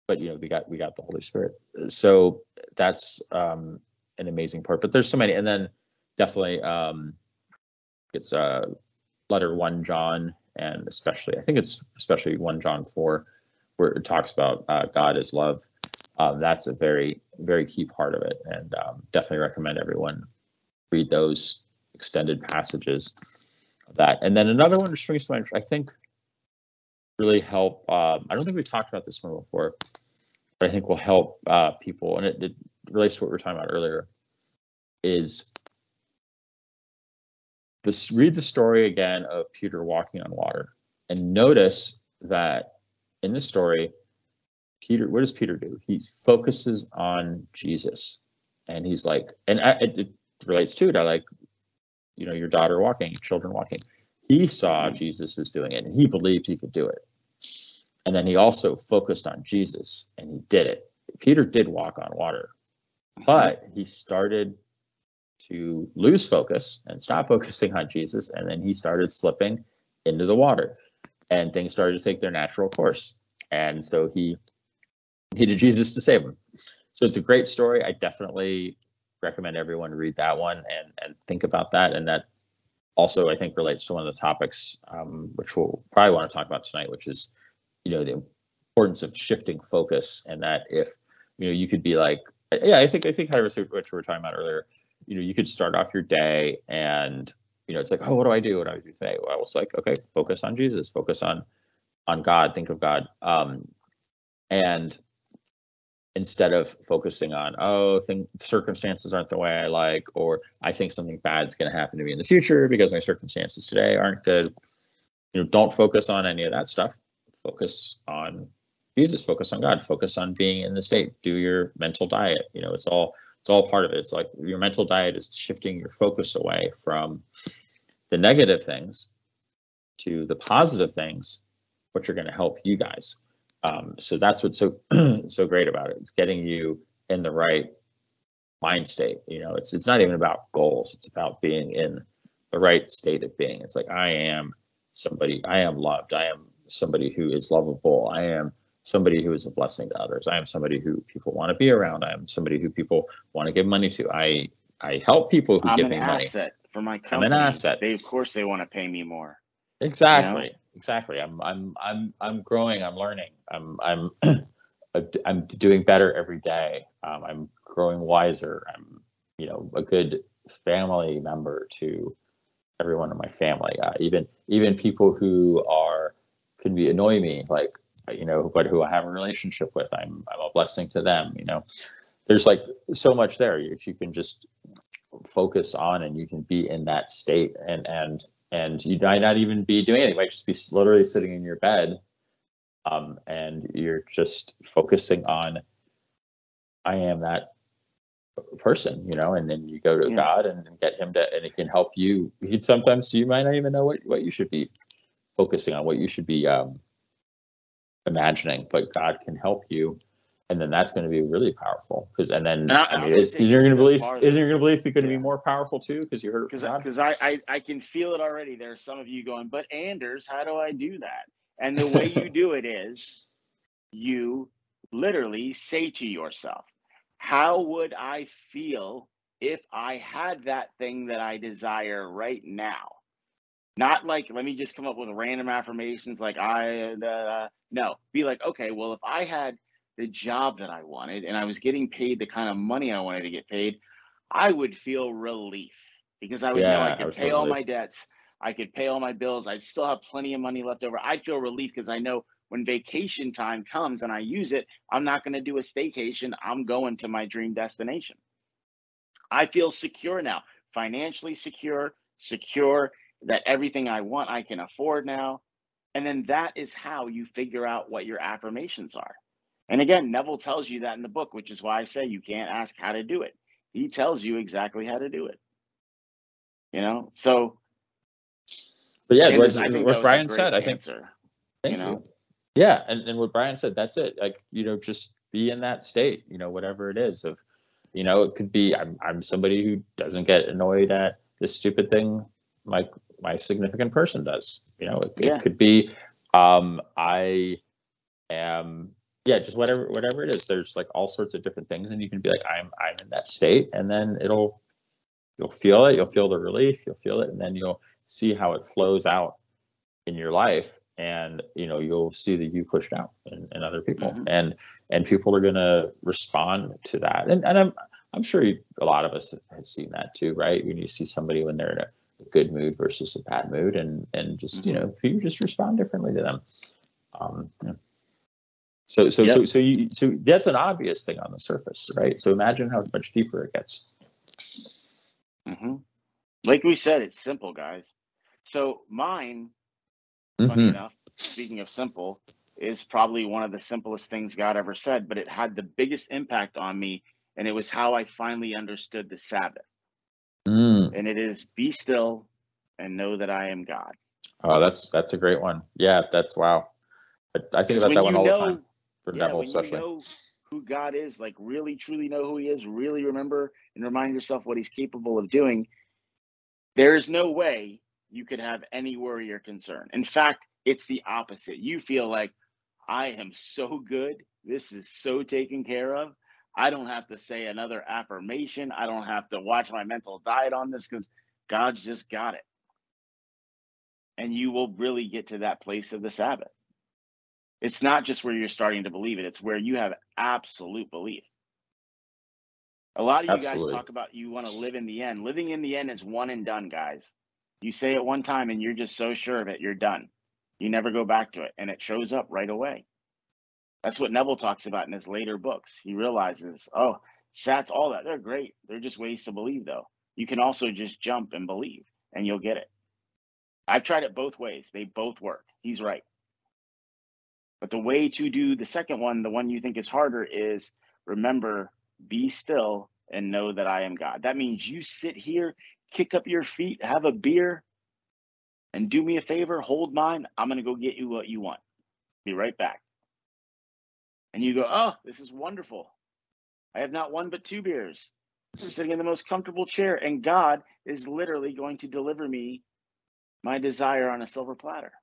But we got the Holy Spirit. So that's an amazing part. But there's so many, and then definitely it's letter 1 John, and especially 1 John 4, where it talks about God is love. That's a very, very key part of it, and definitely recommend everyone read those extended passages of that. And then another one that springs to mind, which I think really help. I don't think we talked about this one before, but I think will help people, and it relates to what we were talking about earlier, is read the story again of Peter walking on water, and notice that in the story, what does Peter do? He focuses on Jesus, and he's like, and it relates to like, your daughter walking, your children walking. He saw Jesus was doing it, and he believed he could do it. And then he also focused on Jesus, and he did it. Peter did walk on water, but he started to lose focus and stop focusing on Jesus, and then he started slipping into the water, and things started to take their natural course. And so he needed Jesus to save him. So it's a great story. I definitely recommend everyone read that one and think about that. And that also, I think, relates to one of the topics which we'll probably want to talk about tonight, which is, the importance of shifting focus. And that if, you could be like, I think kind of what we were talking about earlier, you could start off your day and, it's like, oh, what do I do? What do I do today? Well, it's like, okay, focus on Jesus, focus on God, think of God. And instead of focusing on, circumstances aren't the way I like, or I think something bad is going to happen to me in the future because my circumstances today aren't good. Don't focus on any of that stuff. Focus on Jesus, focus on God, focus on being in the state, do your mental diet. It's all part of it. It's like your mental diet is shifting your focus away from the negative things to the positive things, which are going to help you guys. So that's what's so great about it. It's getting you in the right mind state. It's not even about goals. It's about being in the right state of being. It's like, I am loved. I am somebody who is lovable. I am somebody who is a blessing to others. I am somebody who people want to be around. I am somebody who people want to give money to. I help people who give me money. I'm an asset for my company. I'm an asset. Of course they want to pay me more. Exactly. Exactly. I'm growing. I'm learning. I'm doing better every day. I'm growing wiser. I'm, a good family member to everyone in my family. Even people who are can be annoy me, like, but who I have a relationship with, I'm a blessing to them. There's like so much there if you can just focus on, and you can be in that state, and you might not even be doing anything. You might just be literally sitting in your bed, and you're just focusing on, I am that person, and then you go to God and get him to, and it can help you. Sometimes you might not even know what you should be focusing on, what you should be imagining, but God can help you. And then that's going to be really powerful. Isn't your belief going to be more powerful too? Because you heard it from God? Because I can feel it already. There are some of you going, but Anders, how do I do that? And the way you do it is you literally say to yourself, how would I feel if I had that thing that I desire right now? Not like, let me just come up with random affirmations like no, be like, okay, well, if I had the job that I wanted and I was getting paid the kind of money I wanted to get paid, I would feel relief, because I would know I could pay all my debts. I could pay all my bills. I'd still have plenty of money left over. I'd feel relief because I know when vacation time comes and I use it, I'm not going to do a staycation. I'm going to my dream destination. I feel secure now, financially secure that everything I want, I can afford now. And then that is how you figure out what your affirmations are. And again, Neville tells you that in the book, which is why I say you can't ask how to do it. He tells you exactly how to do it. So. But yeah, what Brian said, I think. Thank you. Yeah, and what Brian said, that's it. Like, just be in that state, whatever it is of, it could be, I'm somebody who doesn't get annoyed at this stupid thing like my significant person does. It could be, I am, just whatever it is. There's like all sorts of different things, and you can be like, I'm in that state, and then you'll feel it. You'll feel the relief. You'll feel it, and then you'll see how it flows out in your life, and you'll see that you pushed out in other people, and people are going to respond to that. And I'm sure a lot of us have seen that too, right? When you see somebody when they're in a good mood versus a bad mood, and just you just respond differently to them. So that's an obvious thing on the surface, right? So imagine how much deeper it gets. Like we said, it's simple, guys. So mine, funny enough, speaking of simple, is probably one of the simplest things God ever said, but it had the biggest impact on me, and it was how I finally understood the Sabbath. And it is, be still and know that I am God. Oh, that's a great one. Yeah, that's wow. I think about that one all the time. For Neville, especially. You know who God is, like really truly know who he is, really remember and remind yourself what he's capable of doing, there is no way you could have any worry or concern. In fact, it's the opposite. You feel like, I am so good. This is so taken care of. I don't have to say another affirmation. I don't have to watch my mental diet on this because God's just got it. And you will really get to that place of the Sabbath. It's not just where you're starting to believe it. It's where you have absolute belief. A lot of you guys talk about you want to live in the end. Living in the end is one and done, guys. You say it one time and you're just so sure of it, you're done. You never go back to it, and it shows up right away. That's what Neville talks about in his later books. He realizes, sats, all that, they're great. They're just ways to believe, though. You can also just jump and believe, and you'll get it. I've tried it both ways. They both work. He's right. But the way to do the second one, the one you think is harder, is remember, be still and know that I am God. That means you sit here, kick up your feet, have a beer, and do me a favor, hold mine. I'm going to go get you what you want. Be right back. And you go, oh, this is wonderful. I have not one but two beers. I'm sitting in the most comfortable chair, and God is literally going to deliver me my desire on a silver platter.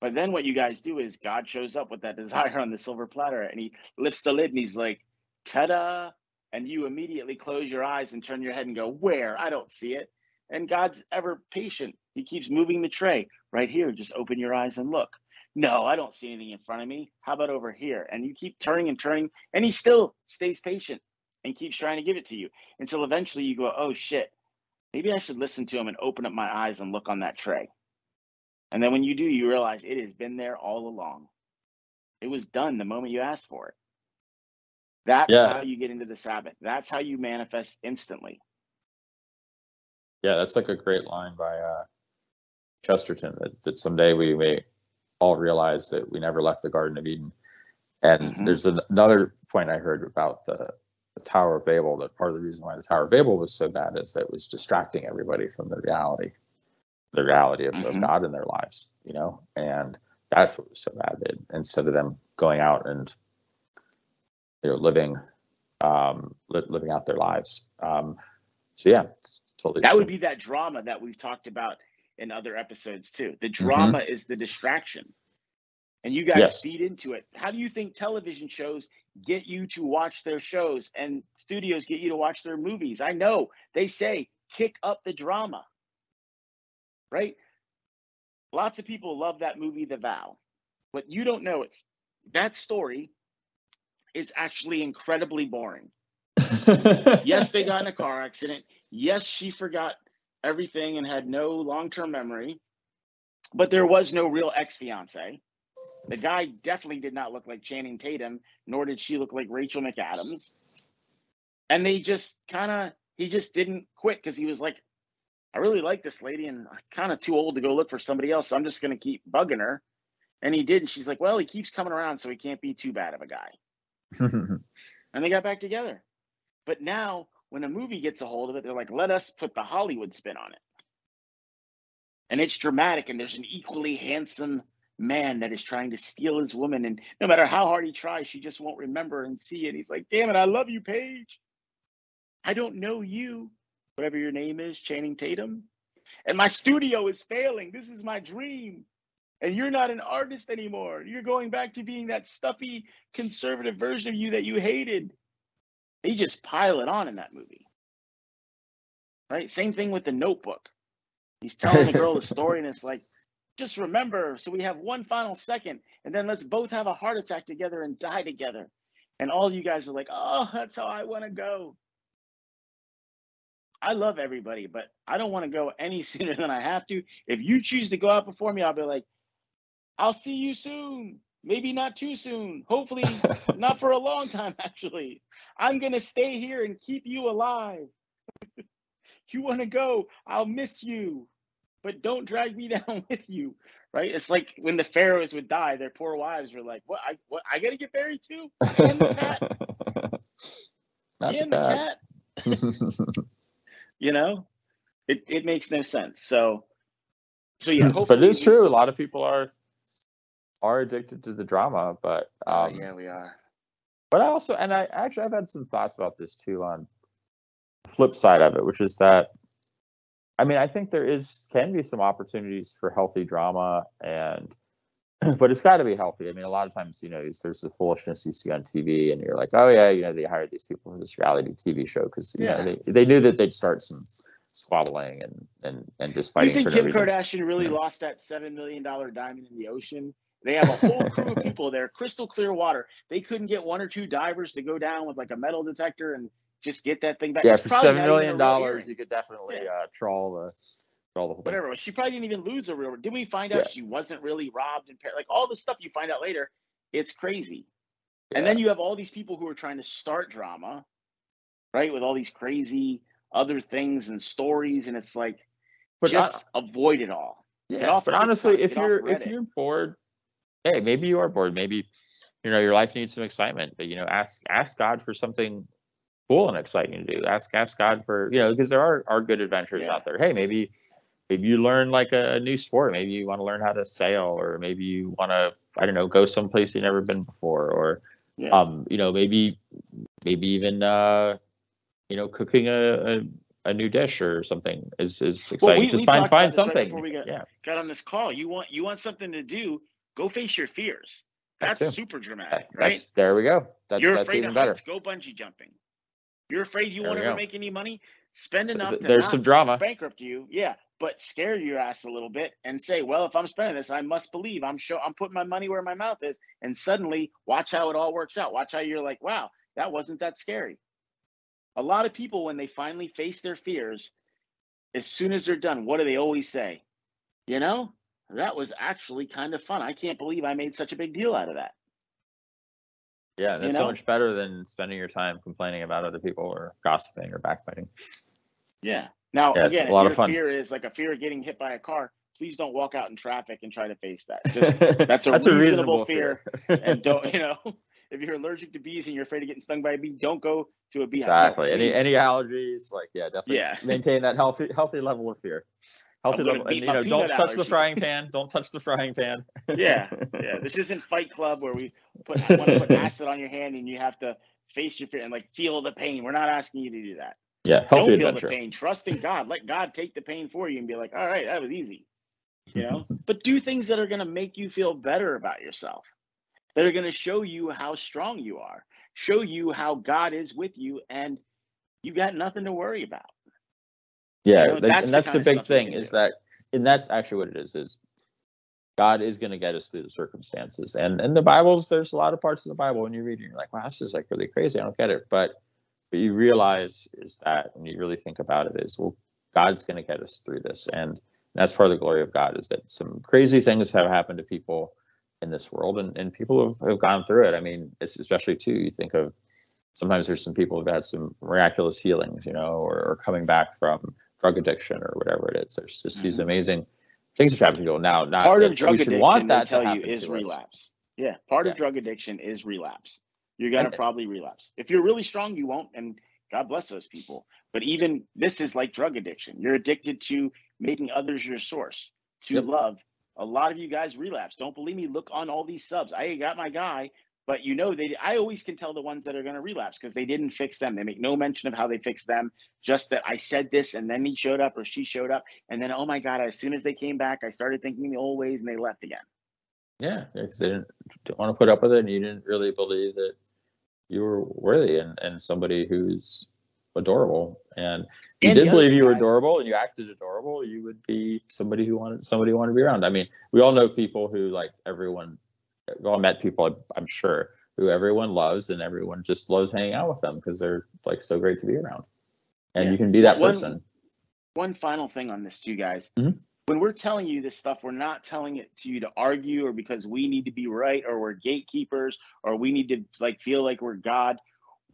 But then what you guys do is God shows up with that desire on the silver platter, and he lifts the lid and he's like, ta-da. And you immediately close your eyes and turn your head and go, where? I don't see it. And God's ever patient. He keeps moving the tray. Right here, just open your eyes and look. No, I don't see anything in front of me. How about over here? And you keep turning and turning, and he still stays patient and keeps trying to give it to you until eventually you go, oh shit, maybe I should listen to him and open up my eyes and look on that tray. And then when you do, you realize it has been there all along. It was done the moment you asked for it. That's Yeah. how you get into the Sabbath. That's how you manifest instantly. Yeah, that's like a great line by Chesterton, that someday we may all realize that we never left the Garden of Eden. And there's another point I heard about the Tower of Babel, that part of the reason why the Tower of Babel was so bad is that it was distracting everybody from the reality of God in their lives, you know, and that's what was so bad. That instead of them going out and, you know, living out their lives. So yeah, it's totally that true. would be that drama that we've talked about in other episodes too. The drama is the distraction, and you guys feed into it. How do you think television shows get you to watch their shows and studios get you to watch their movies? I know they say kick up the drama, right? Lots of people love that movie, The Vow. What you don't know is that story is actually incredibly boring. Yes, they got in a car accident. Yes, she forgot everything and had no long-term memory, but there was no real ex-fiance. The guy definitely did not look like Channing Tatum, nor did she look like Rachel McAdams. And he just didn't quit because he was like, I really like this lady and I'm kind of too old to go look for somebody else, so I'm just going to keep bugging her. And he did. And she's like, well, he keeps coming around, so he can't be too bad of a guy. And they got back together. But now when a movie gets a hold of it, they're like, let us put the Hollywood spin on it. And it's dramatic, and there's an equally handsome man that is trying to steal his woman. And no matter how hard he tries, she just won't remember and see it. He's like, damn it, I love you, Paige. I don't know you, whatever your name is, Channing Tatum. And my studio is failing. This is my dream. And you're not an artist anymore. You're going back to being that stuffy, conservative version of you that you hated. They just pile it on in that movie. Right? Same thing with The Notebook. He's telling the girl the story, and it's like, just remember, so we have one final second, and then let's both have a heart attack together and die together. And all you guys are like, oh, that's how I want to go. I love everybody, but I don't want to go any sooner than I have to. If you choose to go out before me, I'll be like, I'll see you soon. Maybe not too soon. Hopefully not for a long time, actually. I'm going to stay here and keep you alive. You want to go, I'll miss you. But don't drag me down with you, right? It's like when the pharaohs would die, their poor wives were like, what, I got to get buried too? And the cat? And the cat? You know, it makes no sense. So yeah, hopefully. But it is true. A lot of people are addicted to the drama, but yeah, we are. But I've had some thoughts about this too on the flip side of it, which is that, I mean, I think there can be some opportunities for healthy drama, but it's got to be healthy. I mean, a lot of times, you know, there's the foolishness you see on TV, and you're like, oh yeah, you know, they hired these people for this reality TV show because you know they knew that they'd start some squabbling and just fighting. You think for no Kim reason. Kardashian really lost that $7 million diamond in the ocean? They have a whole crew of people there, crystal clear water. They couldn't get one or two divers to go down with like a metal detector and just get that thing back. Yeah, it's for $7 million, you could definitely trawl the whole thing. Whatever. She probably didn't even lose a real. Didn't we find out she wasn't really robbed and like all the stuff you find out later? It's crazy. Yeah. And then you have all these people who are trying to start drama, right? With all these crazy other things and stories, and it's like, avoid it all. Yeah, but honestly, if you're bored, hey, maybe you are bored. Maybe, you know, your life needs some excitement. But, you know, ask God for something cool and exciting to do. Ask God for, you know, because there are good adventures out there. Hey, maybe you learn like a new sport. Maybe you want to learn how to sail, or maybe you want to, I don't know, go someplace you've never been before, or you know, maybe even you know, cooking a new dish or something is exciting. Just find something. Right before we got on this call, you want something to do, go face your fears. That's super dramatic, right? There we go. You're that's afraid even of better. heights, go bungee jumping. You're afraid you won't ever make any money, spend enough to There's not some drama. bankrupt you. Yeah, but scare your ass a little bit and say, well, if I'm spending this, I must believe I'm putting my money where my mouth is. And suddenly watch how it all works out. Watch how you're like, wow, that wasn't that scary. A lot of people, when they finally face their fears, as soon as they're done, what do they always say? You know, that was actually kind of fun. I can't believe I made such a big deal out of that. Yeah, that's so much better than spending your time complaining about other people or gossiping or backbiting. Yeah. Now, yeah, again, a lot if of fun. Fear is like a fear of getting hit by a car, please don't walk out in traffic and try to face that. Just that's a reasonable fear. And don't, if you're allergic to bees and you're afraid of getting stung by a bee, don't go to a beehive. Exactly. Any allergies, like, definitely maintain that healthy level of fear. Healthy level, and don't touch the frying pan. Don't touch the frying pan. Yeah. This isn't Fight Club where we want to put acid on your hand and you have to face your fear and like feel the pain. We're not asking you to do that. Yeah, healthy don't adventure. Feel the pain. Trust in God. Let God take the pain for you and be like, all right, that was easy. But do things that are going to make you feel better about yourself, that are going to show you how strong you are, show you how God is with you, and you got nothing to worry about. Yeah, that's the big thing is that, and that's actually what it is God is going to get us through the circumstances. And in the Bibles, there's a lot of parts of the Bible when you read it, you're like, wow, this is like really crazy. I don't get it. But you realize is that when you really think about it is, well, God's going to get us through this. And that's part of the glory of God is that some crazy things have happened to people in this world and people have gone through it. I mean, it's especially too, you think of sometimes there's some people who've had some miraculous healings, or coming back from drug addiction or whatever it is. There's just these amazing things that happen to people. Now, not part of drug addiction, want that they tell to happen you, is to relapse. Yeah, part of drug addiction is relapse. You're going to probably relapse. If you're really strong, you won't, and God bless those people. But even this is like drug addiction. You're addicted to making others your source, to love. A lot of you guys relapse. Don't believe me? Look on all these subs. I got my guy, but I always can tell the ones that are going to relapse because they didn't fix them. They make no mention of how they fixed them. Just that I said this and then he showed up or she showed up. And then, oh my God, as soon as they came back, I started thinking the old ways and they left again. Yeah, because they didn't want to put up with it and you didn't really believe that you were worthy and somebody who's adorable. And if you did believe you were adorable and you acted adorable, you would be somebody who wanted to be around. I mean, we all know people who we all met people, I'm sure, who everyone loves and everyone just loves hanging out with them because they're like so great to be around. And you can be that person. One final thing on this too, guys. Mm-hmm. When we're telling you this stuff, we're not telling it to you to argue or because we need to be right or we're gatekeepers or we need to feel like we're God.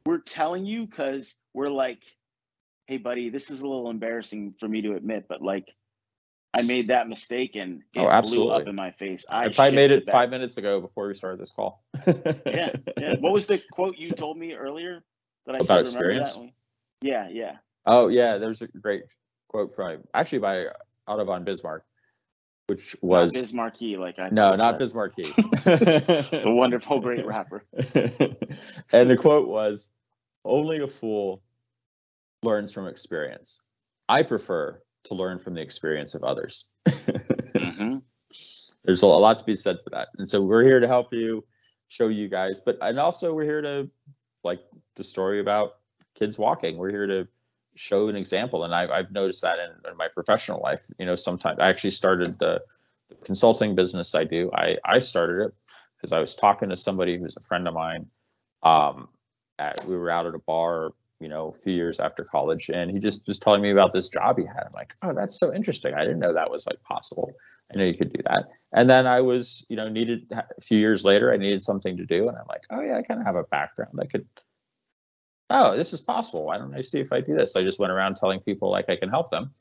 We're telling you because we're like, hey, buddy, this is a little embarrassing for me to admit, but I made that mistake and it blew up in my face. I made it 5 minutes ago before we started this call. Yeah. What was the quote you told me earlier that I about experience? Yeah. Oh yeah, there's a great quote by Otto von Bismarck, which was not Bismarcky, not Bismarcky, the wonderful great rapper. And the quote was, "Only a fool learns from experience. I prefer to learn from the experience of others." Mm-hmm. There's a lot to be said for that, and so we're here to help you, show you guys, and also we're here to the story about kids walking. We're here to show an example, and I've noticed that in my professional life. Sometimes I actually started the consulting business I do. I started it because I was talking to somebody who's a friend of mine. We were out at a bar, a few years after college, and he just was telling me about this job he had. I'm like, oh, that's so interesting. I didn't know that was possible. I know you could do that. And then I was, needed a few years later, I needed something to do, and I'm like, oh yeah, I kind of have a background. Oh, this is possible. Why don't I see if I do this? I just went around telling people I can help them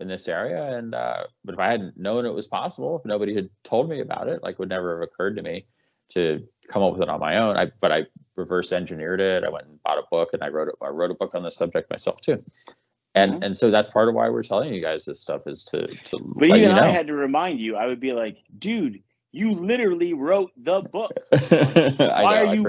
in this area. And but if I hadn't known it was possible, if nobody had told me about it, would never have occurred to me to come up with it on my own. But I reverse engineered it. I went and bought a book and I wrote a book on the subject myself too. And and so that's part of why we're telling you guys this stuff is to but even I had to remind you. I would be like, dude, you literally wrote the book. Why are you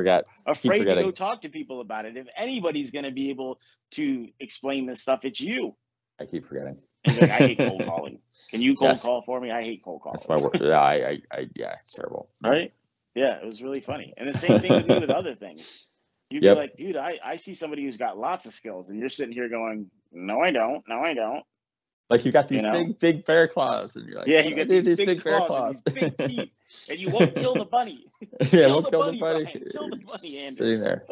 afraid to go talk to people about it? If anybody's going to be able to explain this stuff, it's you. I keep forgetting. I hate cold calling. Can you cold call for me? I hate cold calling. That's my word. Yeah, it's terrible. Right? Yeah, it was really funny. And the same thing with me with other things. You'd be like, dude, I see somebody who's got lots of skills, and you're sitting here going, no, I don't. You got these big bear claws, and you're like, yeah, you got these big bear claws, and these big teeth, and you won't kill the bunny. Yeah, won't kill the bunny. Brian. Kill the bunny, Anders. Sitting there.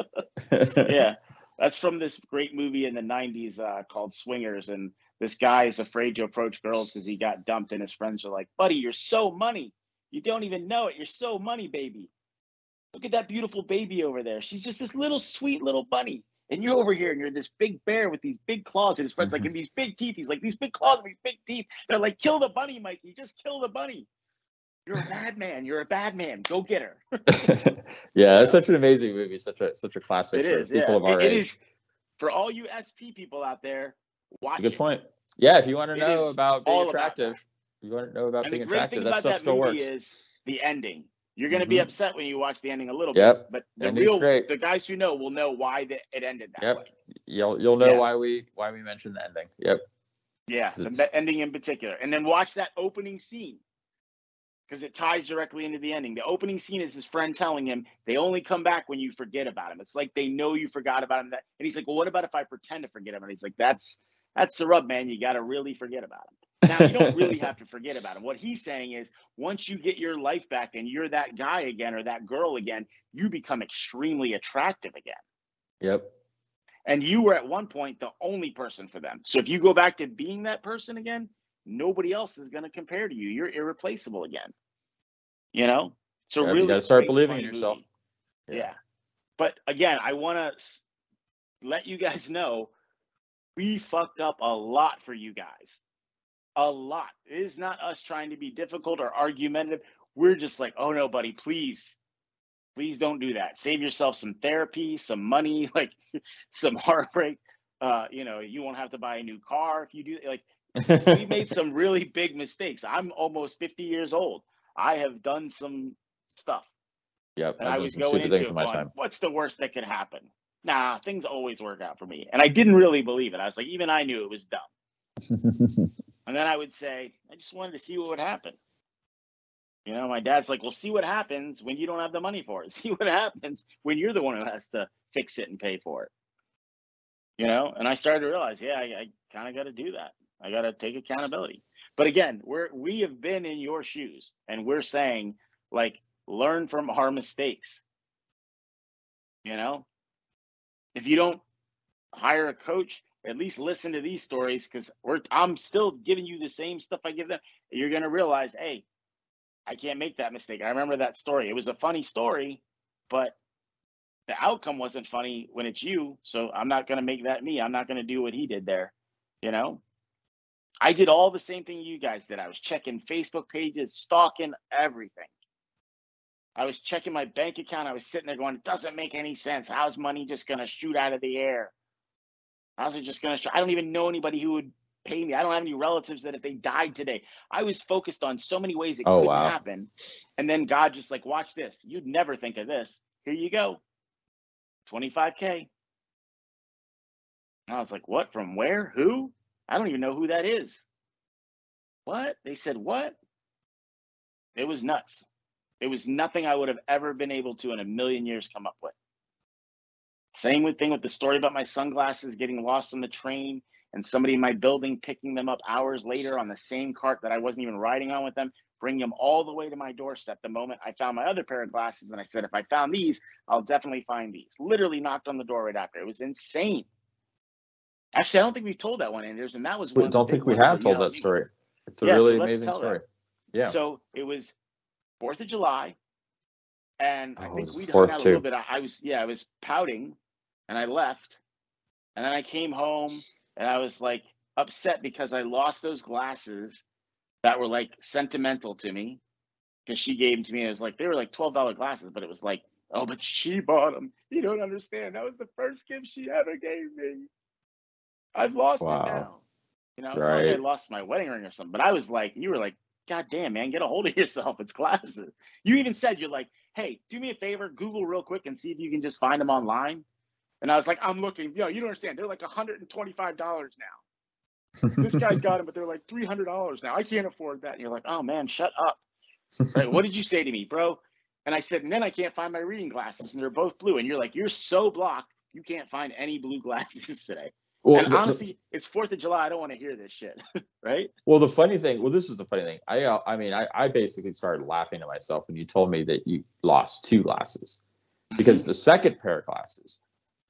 Yeah. That's from this great movie in the 90s called Swingers. And this guy is afraid to approach girls because he got dumped. And his friends are like, buddy, you're so money. You don't even know it. You're so money, baby. Look at that beautiful baby over there. She's just this little sweet little bunny. And you're over here and you're this big bear with these big claws. And his friends like, and these big teeth. He's like, these big claws and these big teeth. They're like, kill the bunny, Mikey. Just kill the bunny. You're a bad man. You're a bad man. Go get her. Yeah, that's such an amazing movie. Such a classic. It is. People of our it age. is for all you SP people out there. Watch it. Good point. Yeah, if you want to know about being attractive, you want to know about being attractive, that stuff still works. Is the ending. You're going to be upset when you watch the ending a little bit, but the guys who know will know why it ended that way. You'll know why we mentioned the ending. Yep. Yeah, the ending in particular. And then watch that opening scene because it ties directly into the ending. The opening scene is his friend telling him they only come back when you forget about him. It's like they know you forgot about him. And he's like, well, what about if I pretend to forget him? And he's like, that's the rub, man. You got to really forget about him. Now, you don't really have to forget about him. What he's saying is once you get your life back and you're that guy again or that girl again, you become extremely attractive again. Yep. And you were at one point the only person for them. So if you go back to being that person again, nobody else is going to compare to you. You're irreplaceable again. You know? So really, you got to start believing in yourself. Yeah. But again, I want to let you guys know we fucked up a lot for you guys. A lot. It is not us trying to be difficult or argumentative. We're just like, oh no, buddy, please don't do that. Save yourself some therapy, some money, like some heartbreak. You won't have to buy a new car if you do. Like, we made some really big mistakes. I'm almost 50 years old. I have done some stuff. Yep. And I was going into it going, what's the worst that could happen? Nah, things always work out for me. And I didn't really believe it. I was like, even I knew it was dumb. And then I would say, I just wanted to see what would happen. You know, my dad's like, well, see what happens when you don't have the money for it. See what happens when you're the one who has to fix it and pay for it. You know, and I started to realize, yeah, I kind of got to do that. I got to take accountability. But again, we have been in your shoes and we're saying, like, learn from our mistakes. You know, if you don't hire a coach, at least listen to these stories because I'm still giving you the same stuff I give them. You're going to realize, hey, I can't make that mistake. I remember that story. It was a funny story, but the outcome wasn't funny when it's you. So I'm not going to make that me. I'm not going to do what he did there. You know, I did all the same thing you guys did. I was checking Facebook pages, stalking everything. I was checking my bank account. I was sitting there going, it doesn't make any sense. How's money just going to shoot out of the air? How's it just going to? I don't even know anybody who would pay me. I don't have any relatives that if they died today. I was focused on so many ways it couldn't happen. And then God just like, watch this. You'd never think of this. Here you go. 25K. And I was like, what? From where? Who? I don't even know who that is. What? They said, what? It was nuts. It was nothing I would have ever been able to in a million years come up with. Same thing with the story about my sunglasses getting lost on the train and somebody in my building picking them up hours later on the same cart that I wasn't even riding on with them, bringing them all the way to my doorstep the moment I found my other pair of glasses. And I said, if I found these, I'll definitely find these. Literally knocked on the door right after. It was insane. Actually, I don't think we told that one, Anders, and that was one. I don't think we have told that story. It's a really amazing story. Yeah. So it was 4th of July, and I think we hung out a little bit. I was pouting. And I left, and then I came home, and I was like upset because I lost those glasses that were like sentimental to me because she gave them to me. It was like they were like $12 glasses, but it was like, oh, but she bought them. You don't understand. That was the first gift she ever gave me. I've lost it now. You know, it's not like I lost my wedding ring or something. But I was like, you were like, God damn, man, get a hold of yourself. It's glasses. You even said, you're like, hey, do me a favor, Google real quick and see if you can just find them online. And I was like, I'm looking, you don't understand. They're like $125 now. This guy's got them, but they're like $300 now. I can't afford that. And you're like, oh man, shut up. Right? What did you say to me, bro? And I said, and then I can't find my reading glasses and they're both blue. And you're like, you're so blocked. You can't find any blue glasses today. Well, and honestly, it's 4th of July. I don't want to hear this shit. Right? Well, this is the funny thing. I basically started laughing to myself when you told me that you lost 2 glasses because the second pair of glasses,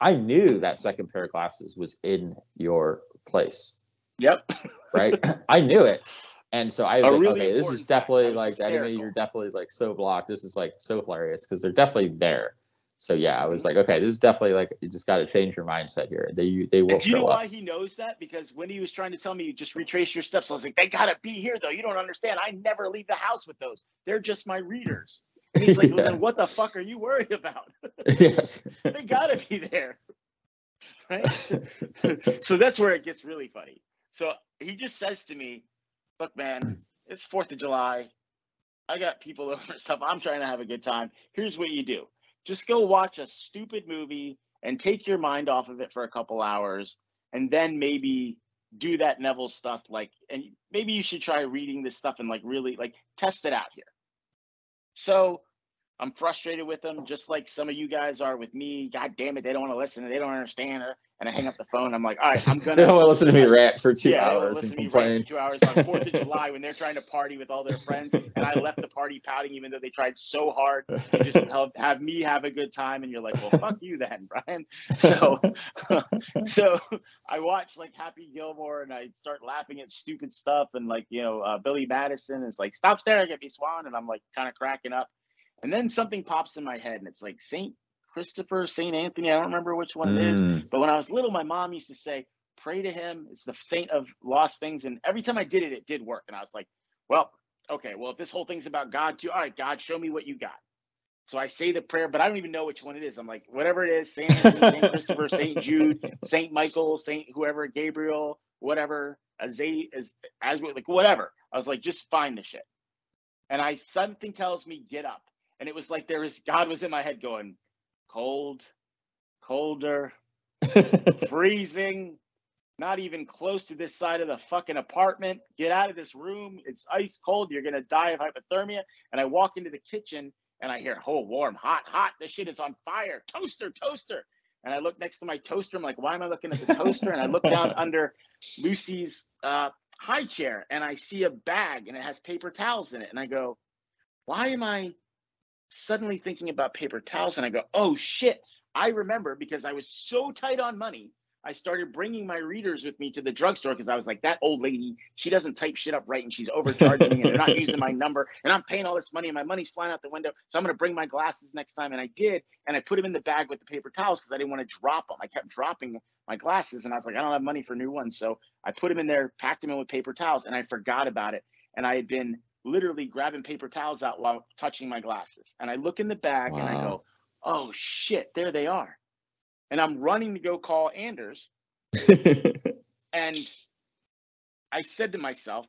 I knew that second pair of glasses was in your place. Yep. Right. I knew it. And so I was like, really okay, this is important fact. I definitely was like, Eddie, hysterical. you're definitely like so blocked. This is like so hilarious because they're definitely there. So yeah, I was like, okay, this is definitely like, you just got to change your mindset here. They will And do you know show up. why he knows that? Because when he was trying to tell me, just retrace your steps, I was like, they gotta be here though. You don't understand. I never leave the house with those. They're just my readers. And he's like, well, then what the fuck are you worried about? Yes. They gotta be there. Right? So that's where it gets really funny. So he just says to me, look, man, it's 4th of July. I got people over and stuff. I'm trying to have a good time. Here's what you do. Just go watch a stupid movie and take your mind off of it for a couple hours, and then maybe do that Neville stuff. Like, and maybe you should try reading this stuff and like really like test it out here. So I'm frustrated with them, just like some of you guys are with me. God damn it, they don't want to listen. They don't understand. And I hang up the phone. I'm like, all right, I'm gonna. They don't want to listen to me rant for 2 hours listen and to me rant complain. for 2 hours on 4th of July when they're trying to party with all their friends, and I left the party pouting, even though they tried so hard to just have me have a good time. And you're like, well, fuck you then, Brian. So, so I watch like Happy Gilmore, and I start laughing at stupid stuff, and like Billy Madison is like, stop staring at me, Swan, and I'm like kind of cracking up. And then something pops in my head, and it's like Saint Christopher, Saint Anthony. I don't remember which one it is. But when I was little, my mom used to say, pray to him. It's the saint of lost things. And every time I did it, it did work. And I was like, well, okay, well, if this whole thing's about God too, all right, God, show me what you got. So I say the prayer, but I don't even know which one it is. I'm like, whatever it is, Saint Anthony, Saint Christopher, Saint Jude, Saint Michael, Saint whoever, Gabriel, whatever, like whatever. I was like, just find the shit. And something tells me, get up. And it was like God was in my head going, cold, colder, freezing, not even close to this side of the fucking apartment. Get out of this room. It's ice cold. You're going to die of hypothermia. And I walk into the kitchen and I hear, oh, warm, hot. This shit is on fire. Toaster. And I look next to my toaster. I'm like, why am I looking at the toaster? And I look down under Lucy's high chair and I see a bag and it has paper towels in it. And I go, why am I suddenly thinking about paper towels? And I go, oh shit, I remember, because I was so tight on money, I started bringing my readers with me to the drugstore because I was like, that old lady, she doesn't type shit up right and she's overcharging me and they're not using my number and I'm paying all this money and my money's flying out the window. So I'm going to bring my glasses next time. And I did. And I put them in the bag with the paper towels because I didn't want to drop them. I kept dropping my glasses and I was like, I don't have money for new ones. So I put them in there, packed them in with paper towels, and I forgot about it. And I had been literally grabbing paper towels out while touching my glasses. And I look in the bag and I go, oh shit, there they are. And I'm running to go call Anders. And I said to myself,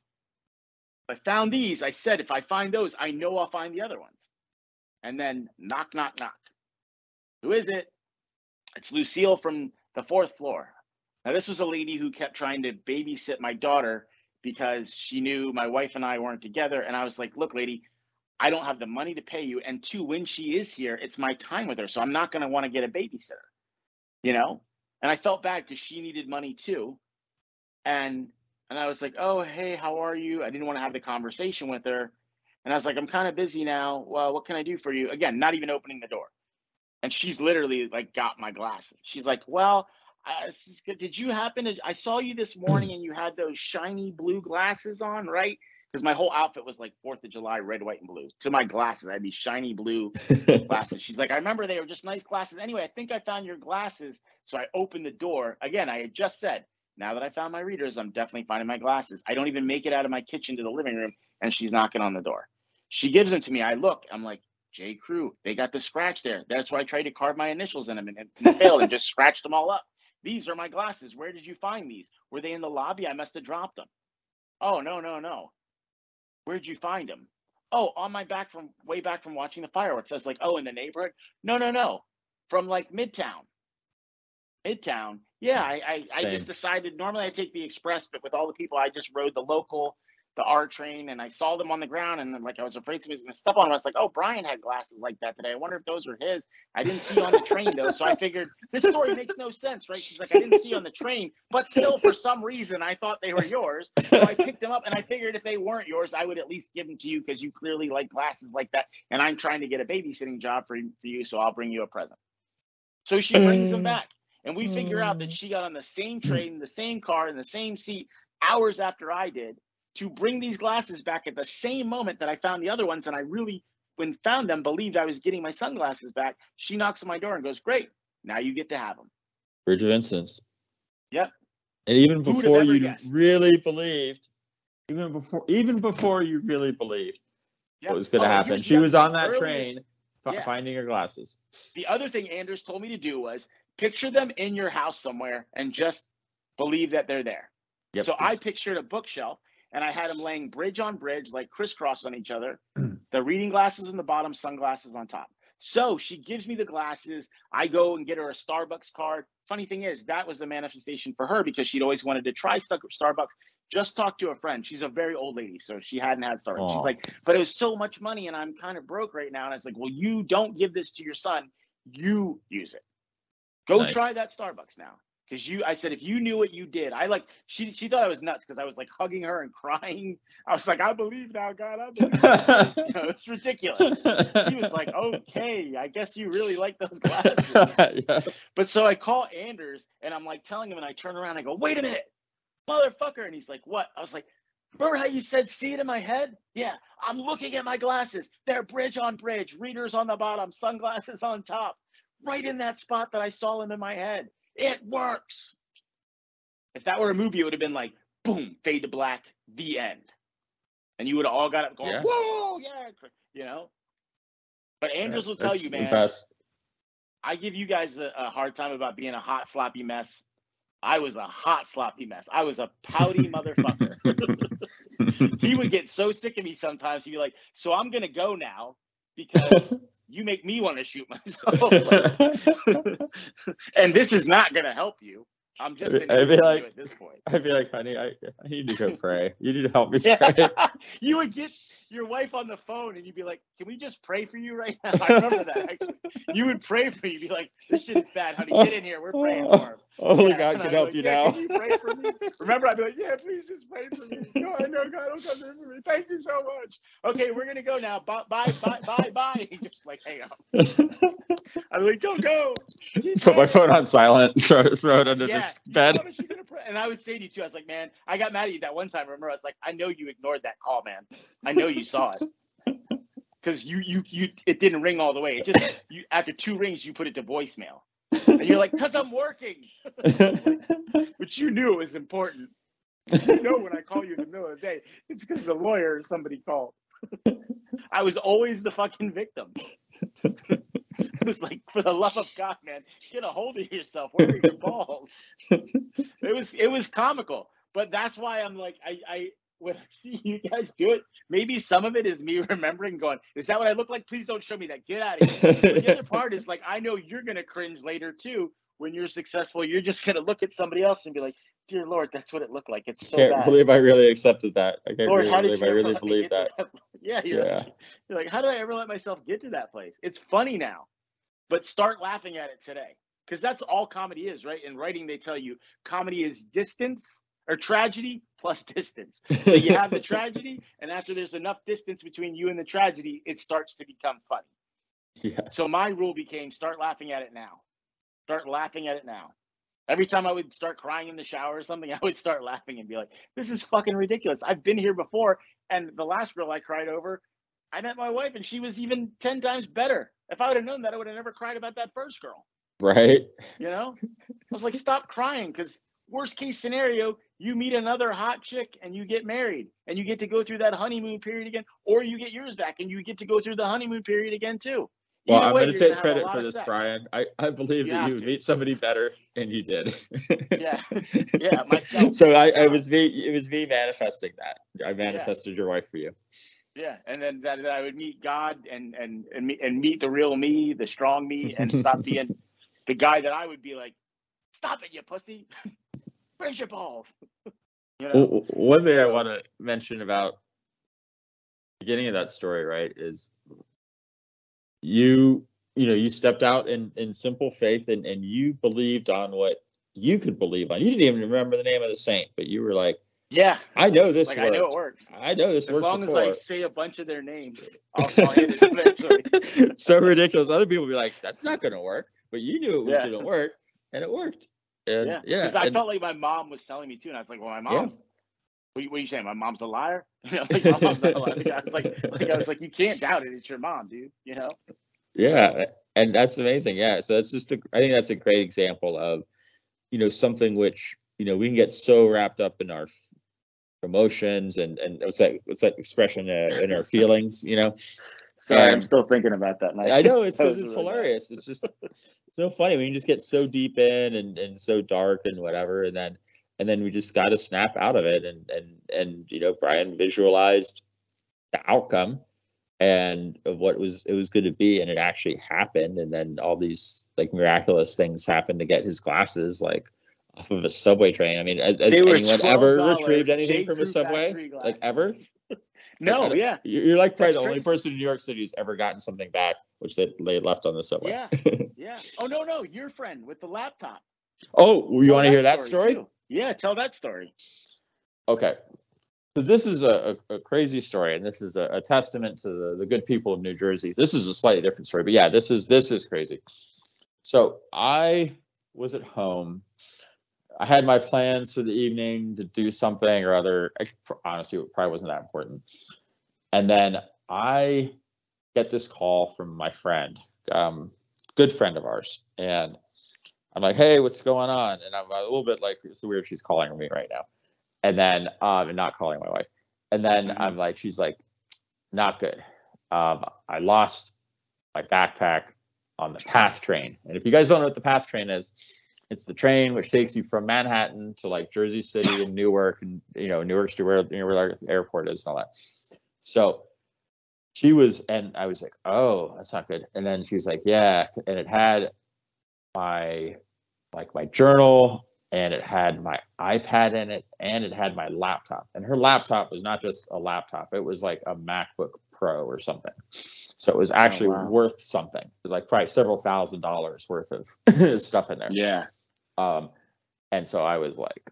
I found these. I said, if I find those, I know I'll find the other ones. And then knock, knock, knock. Who is it? It's Lucille from the 4th floor. Now, this was a lady who kept trying to babysit my daughter because she knew my wife and I weren't together. And I was like, look, lady, I don't have the money to pay you. And 2, when she is here, it's my time with her. So I'm not going to want to get a babysitter, And I felt bad because she needed money too. And I was like, oh, hey, how are you? I didn't want to have the conversation with her. And I was like, I'm kind of busy now. Well, what can I do for you? Again, not even opening the door. And she's literally like got my glasses. She's like, well, did you happen to, I saw you this morning and you had those shiny blue glasses on, right? Because my whole outfit was like 4th of July, red, white, and blue. To my glasses, I had these shiny blue glasses. She's like, I remember they were just nice glasses. Anyway, I think I found your glasses. So I opened the door. Again, I had just said, now that I found my readers, I'm definitely finding my glasses. I don't even make it out of my kitchen to the living room, and she's knocking on the door. She gives them to me. I look. I'm like, J. Crew, they got the scratch there. That's why I tried to carve my initials in them and failed and just scratched them all up. These are my glasses. Where did you find these? Were they in the lobby? I must have dropped them. Oh, no. Where'd you find them? Oh, on my way back from watching the fireworks. I was like, oh, in the neighborhood? No. From like Midtown. Yeah, I just decided, normally I take the express, but with all the people, I just rode the R train, and I saw them on the ground, and like I was afraid somebody was going to step on them. I was like, oh, Brian had glasses like that today. I wonder if those were his. I didn't see you on the train, though, so I figured this story makes no sense, right? She's like, I didn't see you on the train, but still, for some reason, I thought they were yours, so I picked them up, and I figured if they weren't yours, I would at least give them to you because you clearly like glasses like that, and I'm trying to get a babysitting job for you, so I'll bring you a present. So she brings them back. And we figure out that she got on the same train, the same car, in the same seat hours after I did to bring these glasses back at the same moment that I found the other ones. And I really, when found them, believed I was getting my sunglasses back. She knocks on my door and goes, "Great, now you get to have them." Bridge of incidents. Yep. And even before you guessed? really believed, even before you really believed what was going to happen, she was on that train finding her glasses. The other thing Anders told me to do was picture them in your house somewhere and just believe that they're there. Yep, so I pictured a bookshelf, and I had them laying bridge on bridge, like crisscross on each other. The reading glasses on the bottom, sunglasses on top. So she gives me the glasses. I go and get her a Starbucks card. Funny thing is, that was a manifestation for her because she'd always wanted to try Starbucks. Just talked to a friend. She's a very old lady, so she hadn't had Starbucks. She's like, but it was so much money, and I'm kind of broke right now. And I was like, well, you don't give this to your son. You use it. Go try that Starbucks now. Because I said, if you knew what you did, she thought I was nuts because I was like hugging her and crying. I was like, I believe now, God, I believe. It's ridiculous. She was like, okay, I guess you really like those glasses. Yeah. But so I call Anders and I'm like telling him, and I turn around and I go, wait a minute, motherfucker. And he's like, what? I was like, remember how you said see it in my head? Yeah, I'm looking at my glasses. They're bridge on bridge, readers on the bottom, sunglasses on top, right in that spot that I saw them in my head. It works. If that were a movie, it would have been like, boom, fade to black, the end. And you would have all got up going, whoa, yeah, But Anders will tell you, man, I give you guys a hard time about being a hot, sloppy mess. I was a hot, sloppy mess. I was a pouty motherfucker. He would get so sick of me sometimes. He'd be like, so I'm going to go now because you make me want to shoot myself. And this is not going to help you. I'm just going to you at this point. I'd be like, honey, I need to go pray. You need to help me pray. You would get your wife on the phone and you'd be like, can we just pray for you right now? I remember that. You would pray for you. You'd be like, this shit is bad, honey. Get in here. We're praying for him. Only God can help you now. Can you pray for me? Remember, I'd be like, yeah, please just pray for me. No, I know God will come through for me. Thank you so much. Okay, we're going to go now. Bye. Just like, hang up. I'd be like, go. Put my phone on silent, throw it under the bed. And I would say to you too, I was like, man, I got mad at you that one time. Remember, I was like, I know you ignored that call, man. I know you saw it. Because it didn't ring all the way. It just, after 2 rings, you put it to voicemail. And you're like, because I'm working. But you knew it was important. You know, when I call you in the middle of the day, it's because the lawyer or somebody called. I was always the fucking victim. It was like, for the love of God, man, get a hold of yourself. Where are your balls? It was comical. But that's why I'm like, I when I see you guys do it, maybe some of it is me remembering going, is that what I look like? Please don't show me that. Get out of here. But the other part is like, I know you're going to cringe later too. When you're successful, you're just going to look at somebody else and be like, dear Lord, that's what it looked like. It's so bad. I can't believe I really accepted that. I can't Lord, believe I really believe that. You're like, how did I ever let myself get to that place? It's funny now, but start laughing at it today. Because that's all comedy is, right? In writing, they tell you comedy is distance or tragedy plus distance. So you have the tragedy, and after there's enough distance between you and the tragedy, it starts to become funny. Yeah. So my rule became start laughing at it now. Start laughing at it now. Every time I would start crying in the shower or something, I would start laughing and be like, this is fucking ridiculous. I've been here before. And the last girl I cried over, I met my wife and she was even 10 times better. If I would have known that, I would have never cried about that first girl. Right. You know, I was like, stop crying, because worst case scenario, you meet another hot chick and you get married and you get to go through that honeymoon period again, or you get yours back and you get to go through the honeymoon period again too. Well, I'm going to take credit for this, Brian. I believe that you would meet somebody better, and you did. Yeah, myself. So it was me manifesting that. I manifested your wife for you. Yeah, and then that I would meet God and meet the real me, the strong me, and stop being the guy that I would be like, stop it, you pussy. Where's your balls? You know? One thing I want to mention about the beginning of that story, right, is you stepped out in simple faith and you believed on what you could believe on. You didn't even remember the name of the saint, but you were like, yeah, I know this works. I know it works. I know this works. As long before. as I say a bunch of their names, I'll hit it eventually. So ridiculous. Other people will be like, that's not going to work. But you knew it was going to work. and it worked. And Yeah, yeah, because I and felt like my mom was telling me too, and I was like, "Well, my yeah, mom's what are you saying? My mom's a liar?" Like my mom's not a liar. Like, I was like, you can't doubt it. It's your mom, dude. So yeah, and that's amazing. Yeah, so that's just I think that's a great example of something which we can get so wrapped up in our emotions and what's that expression in our feelings, sorry, I'm and still thinking about that night. I know it's That because was it's really bad. hilarious. It's just so funny when you just get so deep in and so dark and whatever, and then we just got to snap out of it, and Brian visualized the outcome and of what it was going to be, and it actually happened, and then all these like miraculous things happened to get his glasses like off of a subway train. I mean, has They were anyone ever $12 retrieved anything J. from a Crew subway, factory like glasses. ever? Like, No, yeah, you're like probably that's the only crazy. person in New York City who's ever gotten something back which they left on the subway. Yeah, yeah. Oh no, your friend with the laptop. Oh, you Tell want to that hear that story story? too. Yeah, tell that story. Okay. So this is a crazy story, and this is a testament to the good people of New Jersey. This is a slightly different story, but yeah, this is crazy. So I was at home. I had my plans for the evening to do something or other. Honestly, it probably wasn't that important. And then I get this call from my friend, good friend of ours, and I'm like, "Hey, what's going on?" And I'm a little bit like, "It's weird she's calling me right now." And then and not calling my wife. And then I'm like, she's like, "Not good. I lost my backpack on the PATH train." And if you guys don't know what the PATH train is, it's the train which takes you from Manhattan to like Jersey City and Newark, and Newark's to where our airport is and all that. So and I was like, "Oh, that's not good." And then she was like, "Yeah," and it had my journal, and it had my iPad in it, and it had my laptop. And her laptop was not just a laptop; it was like a MacBook Pro or something. So it was actually worth something, like probably several $1,000s worth of stuff in there. Yeah. And so I was like,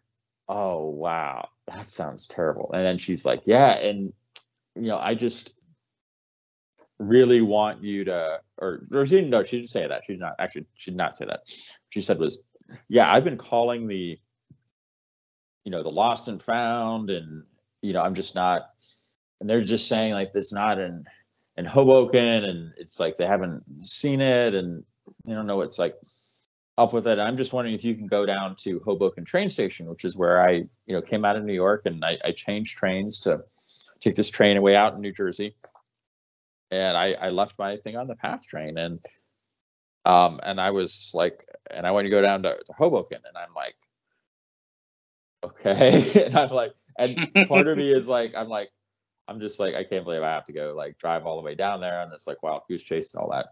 "Oh wow, that sounds terrible." And then she's like, "Yeah, and I just really want you to," or she didn't say that. She did not say that. She said was, "Yeah, I've been calling the lost and found, and I'm just not," and they're just saying like it's not in Hoboken, and it's like they haven't seen it, and they don't know what's like up with it. I'm just wondering if you can go down to Hoboken train station, which is where I came out of New York, and I changed trains to take this train away out in New Jersey. And I left my thing on the PATH train, and I was like, and I want to go down to Hoboken, and I'm like, okay, and I'm like, and part of me is like, I'm just like, I can't believe I have to go like drive all the way down there on this like wild goose chase and all that.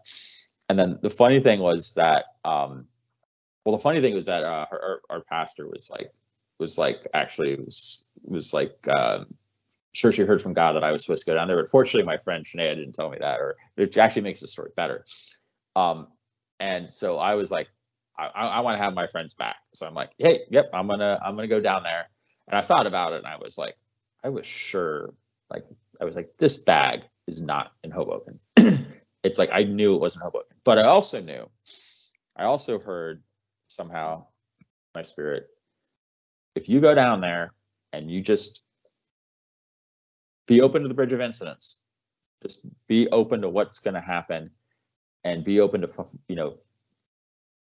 And then the funny thing was that, our pastor was sure she heard from God that I was supposed to go down there, but fortunately my friend Shania didn't tell me that, or it actually makes the story better. And so I was like, I want to have my friends back. So I'm like, "Hey, yep, I'm gonna go down there." And I thought about it, and I was like, this bag is not in Hoboken. It's like I knew it wasn't Hoboken, but I also heard somehow my spirit, if you go down there and you just be open to the bridge of incidents, just be open to what's going to happen, and be open to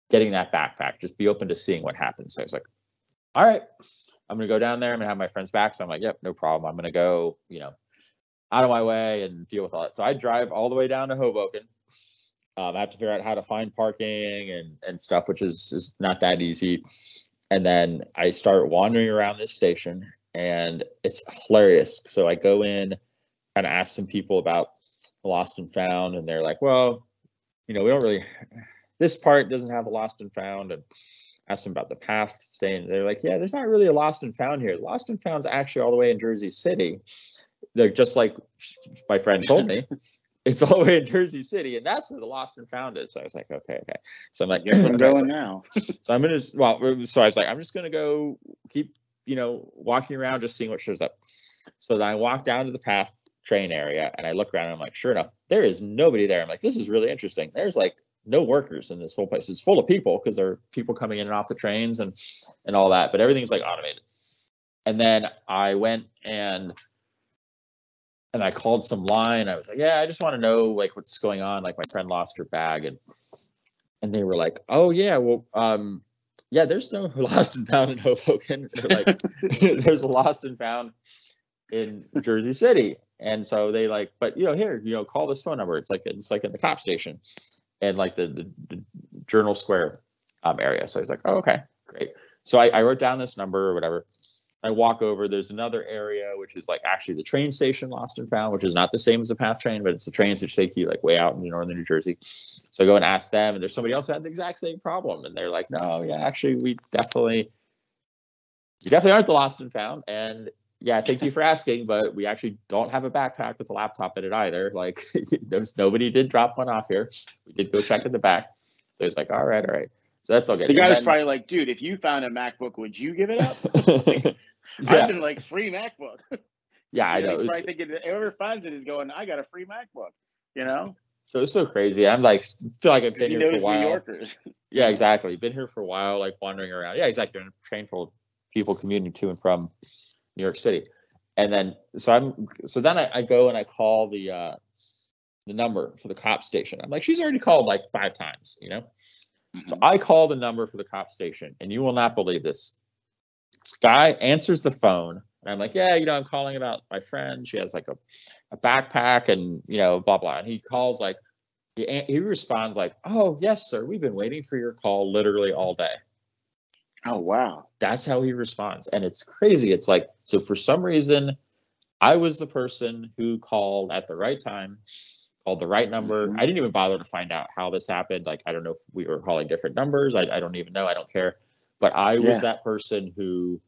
getting that backpack. Just be open to seeing what happens. So I was like, all right, I'm going to go down there. I'm going to have my friends back. So I'm like, yep, no problem. I'm going to go, out of my way and deal with all that. So I drive all the way down to Hoboken. I have to figure out how to find parking and stuff, which is not that easy. And then I start wandering around this station, and it's hilarious. So I go in and ask some people about lost and found, and they're like, "Well, we don't really, this part doesn't have a lost and found." And asked them about the PATH staying. They're like, "Yeah, there's not really a lost and found here. Lost and found's actually all the way in Jersey City." They're just like my friend told me, it's all the way in Jersey City, and that's where the lost and found is. So I was like, okay. So I'm like, Guess I'm going now. So I'm gonna, so I was like, I'm just gonna go keep, walking around, just seeing what shows up. So then I walk down to the PATH train area, and I look around, and I'm like, sure enough, there is nobody there. I'm like, this is really interesting. There's like no workers in this whole place. It's full of people because there are people coming in and off the trains and all that, but everything's like automated. And then I went and I called some line. I was like, yeah, I just want to know like what's going on. Like my friend lost her bag, and they were like, oh yeah, well, yeah, there's no lost and found in Hoboken. They're like, there's a lost and found in Jersey City. And so they like, but here, call this phone number. It's like in the cop station and like the Journal Square area. So I was like, oh, okay, great. So I wrote down this number or whatever. I walk over. There's another area which is like actually the train station lost and found, which is not the same as the PATH train, but it's the trains which take you like way out in northern New Jersey. So I go and ask them, and there's somebody else who had the exact same problem, and they're like, no, yeah, actually we definitely aren't the lost and found, and yeah, thank you for asking, but we actually don't have a backpack with a laptop in it either. Like, nobody did drop one off here. We did go check in the back. So it's like, all right. So that's all good. The guy was probably like, dude, if you found a MacBook, would you give it up? Like, yeah. I've been like, free MacBook. Yeah, I know. He's probably thinking whoever finds it is going, I got a free MacBook, So it's so crazy. I'm like, feel like I've been here for a while. New Yorkers. Yeah, exactly. Been here for a while, like wandering around. Yeah, exactly. On a train full of people commuting to and from New York City. And then then I go and I call the number for the cop station. I'm like, she's already called like 5 times, Mm-hmm. So I call the number for the cop station, and you will not believe this. This guy answers the phone, and I'm like, yeah, I'm calling about my friend. She has like a backpack and blah blah. And he calls like he responds like, oh yes sir, we've been waiting for your call literally all day. Oh wow. That's how he responds. And it's crazy. It's like, so for some reason I was the person who called at the right time, called the right number. Mm-hmm. I didn't even bother to find out how this happened. Like, I don't know if we were calling different numbers. I don't even know. I don't care. But I was that person who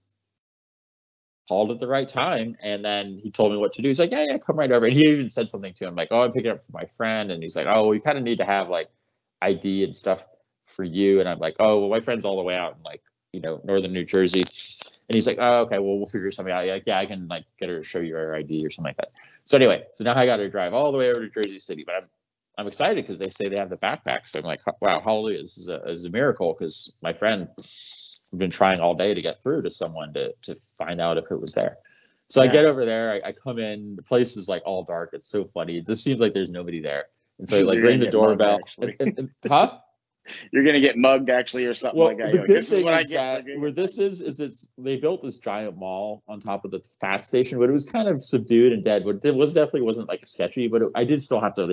called at the right time, and then he told me what to do. He's like, yeah, come right over. And he even said something to him like, oh, I'm picking up for my friend. And he's like, oh, we kind of need to have like ID and stuff for you. And I'm like, oh, well, my friend's all the way out in like, northern New Jersey. And he's like, oh, okay, well, we'll figure something out. Like, yeah, I can like get her to show you her ID or something like that. So anyway, now I got to drive all the way over to Jersey City, but I'm excited because they say they have the backpack. So I'm like, wow, hallelujah, this is a miracle, because my friend had been trying all day to get through to someone to find out if it was there. So I get over there, I come in, the place is like all dark. It's so funny. It just seems like there's nobody there. And so I like ring the doorbell. Huh? You're gonna get mugged actually or something like that. The good thing is that where this is they built this giant mall on top of the PATH station, but it was kind of subdued and dead. But it definitely wasn't like a sketchy, but I did still have to,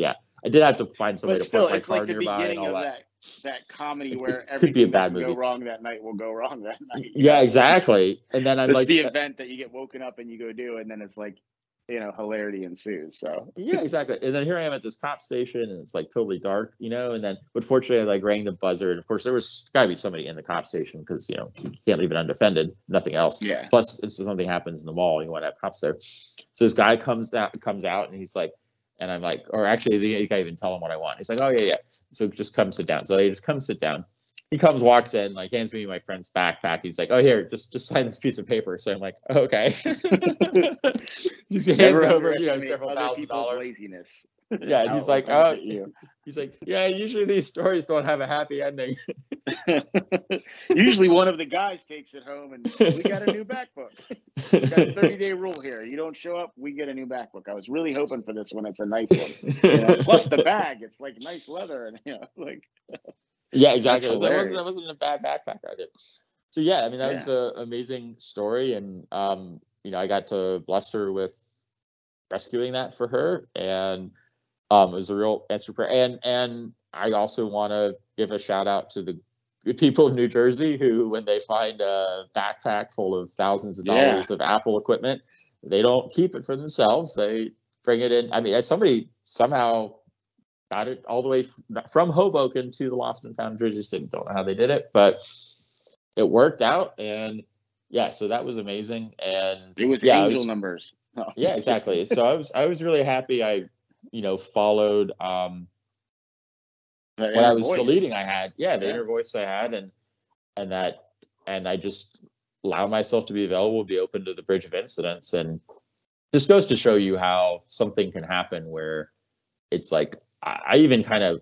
I did have to find somebody to park my car nearby and all that. That comedy where everything could be a bad movie. Go wrong that night will go wrong that night. Yeah, exactly. And then I'm it's like, the event that you get woken up and you go do, and then it's like, hilarity ensues. So yeah, exactly. And then here I am at this cop station, and it's like totally dark, and then, but fortunately I like rang the buzzer, and of course there was gotta be somebody in the cop station, because you can't leave it undefended, nothing else. Yeah. Plus if something happens in the mall, you want to have cops there. So this guy comes out, and he's like, and I'm like, or actually the guy even tell him what I want. He's like, oh yeah. So just come sit down. So they just come sit down. He comes, walks in, like hands me my friend's backpack. He's like, oh, here, just sign this piece of paper. So I'm like, oh, okay. Just hands over, several $1,000s. Laziness. Yeah, and he's like, oh, he's like, yeah, usually these stories don't have a happy ending. Usually one of the guys takes it home, and we got a new MacBook. We got a 30-day rule here. You don't show up, we get a new MacBook. I was really hoping for this one. It's a nice one. Plus the bag, it's like nice leather, and like. Yeah, exactly. That wasn't a bad backpack I did. So yeah, I mean that was an amazing story, and I got to bless her with rescuing that for her, and it was a real answer prayer. And I also want to give a shout out to the people in New Jersey who, when they find a backpack full of thousands of dollars of Apple equipment, they don't keep it for themselves. They bring it in. I mean, somebody somehow got it all the way from Hoboken to the lost and found Jersey City. Don't know how they did it, but it worked out. And yeah, so that was amazing. And it was angel numbers. Oh. Yeah, exactly. So I was really happy. I followed what I was deleting. I had the inner voice I had, and I just allow myself to be available, be open to the bridge of incidents, and this goes to show you how something can happen where it's like I even kind of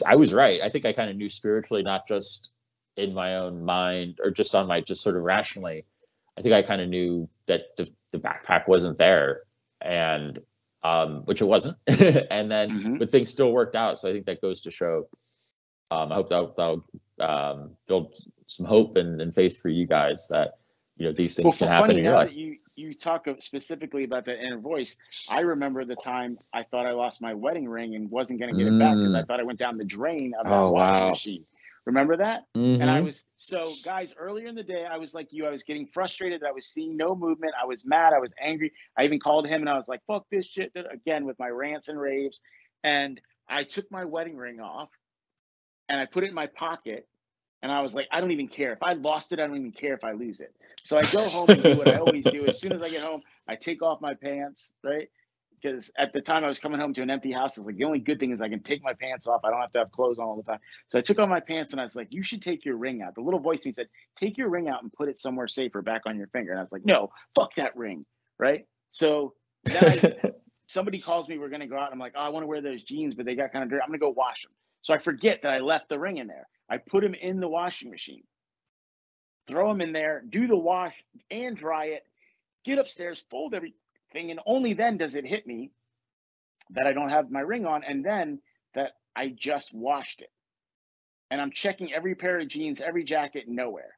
I was right. I think I kind of knew spiritually, not just in my own mind or just sort of rationally. I think I kind of knew that the backpack wasn't there, and which it wasn't. And then, but things still worked out. So I think that goes to show. I hope that'll build some hope and faith for you guys that these things can happen in your life. That you talk specifically about that inner voice, I remember the time I thought I lost my wedding ring and wasn't going to get it back because I thought I went down the drain of that washing machine. Remember that? And I was, so guys, earlier in the day, I was like you, I was getting frustrated. I was seeing no movement. I was mad. I was angry. I even called him and I was like, fuck this shit again with my rants and raves. And I took my wedding ring off and I put it in my pocket. And I was like, I don't even care. If I lost it, I don't even care if I lose it. So I go home and do what I always do. As soon as I get home, I take off my pants, right? Because at the time I was coming home to an empty house. I was like, the only good thing is I can take my pants off. I don't have to have clothes on all the time. So I took off my pants and I was like, you should take your ring out. The little voice in me said, take your ring out and put it somewhere safer back on your finger. And I was like, no, fuck that ring, right? So then somebody calls me, we're going to go out. I'm like, oh, I want to wear those jeans, but they got kind of dirty. I'm going to go wash them. So I forget that I left the ring in there. I put them in the washing machine, throw them in there, do the wash and dry it, get upstairs, fold everything, and only then does it hit me that I don't have my ring on, and then that I just washed it. And I'm checking every pair of jeans, every jacket, nowhere.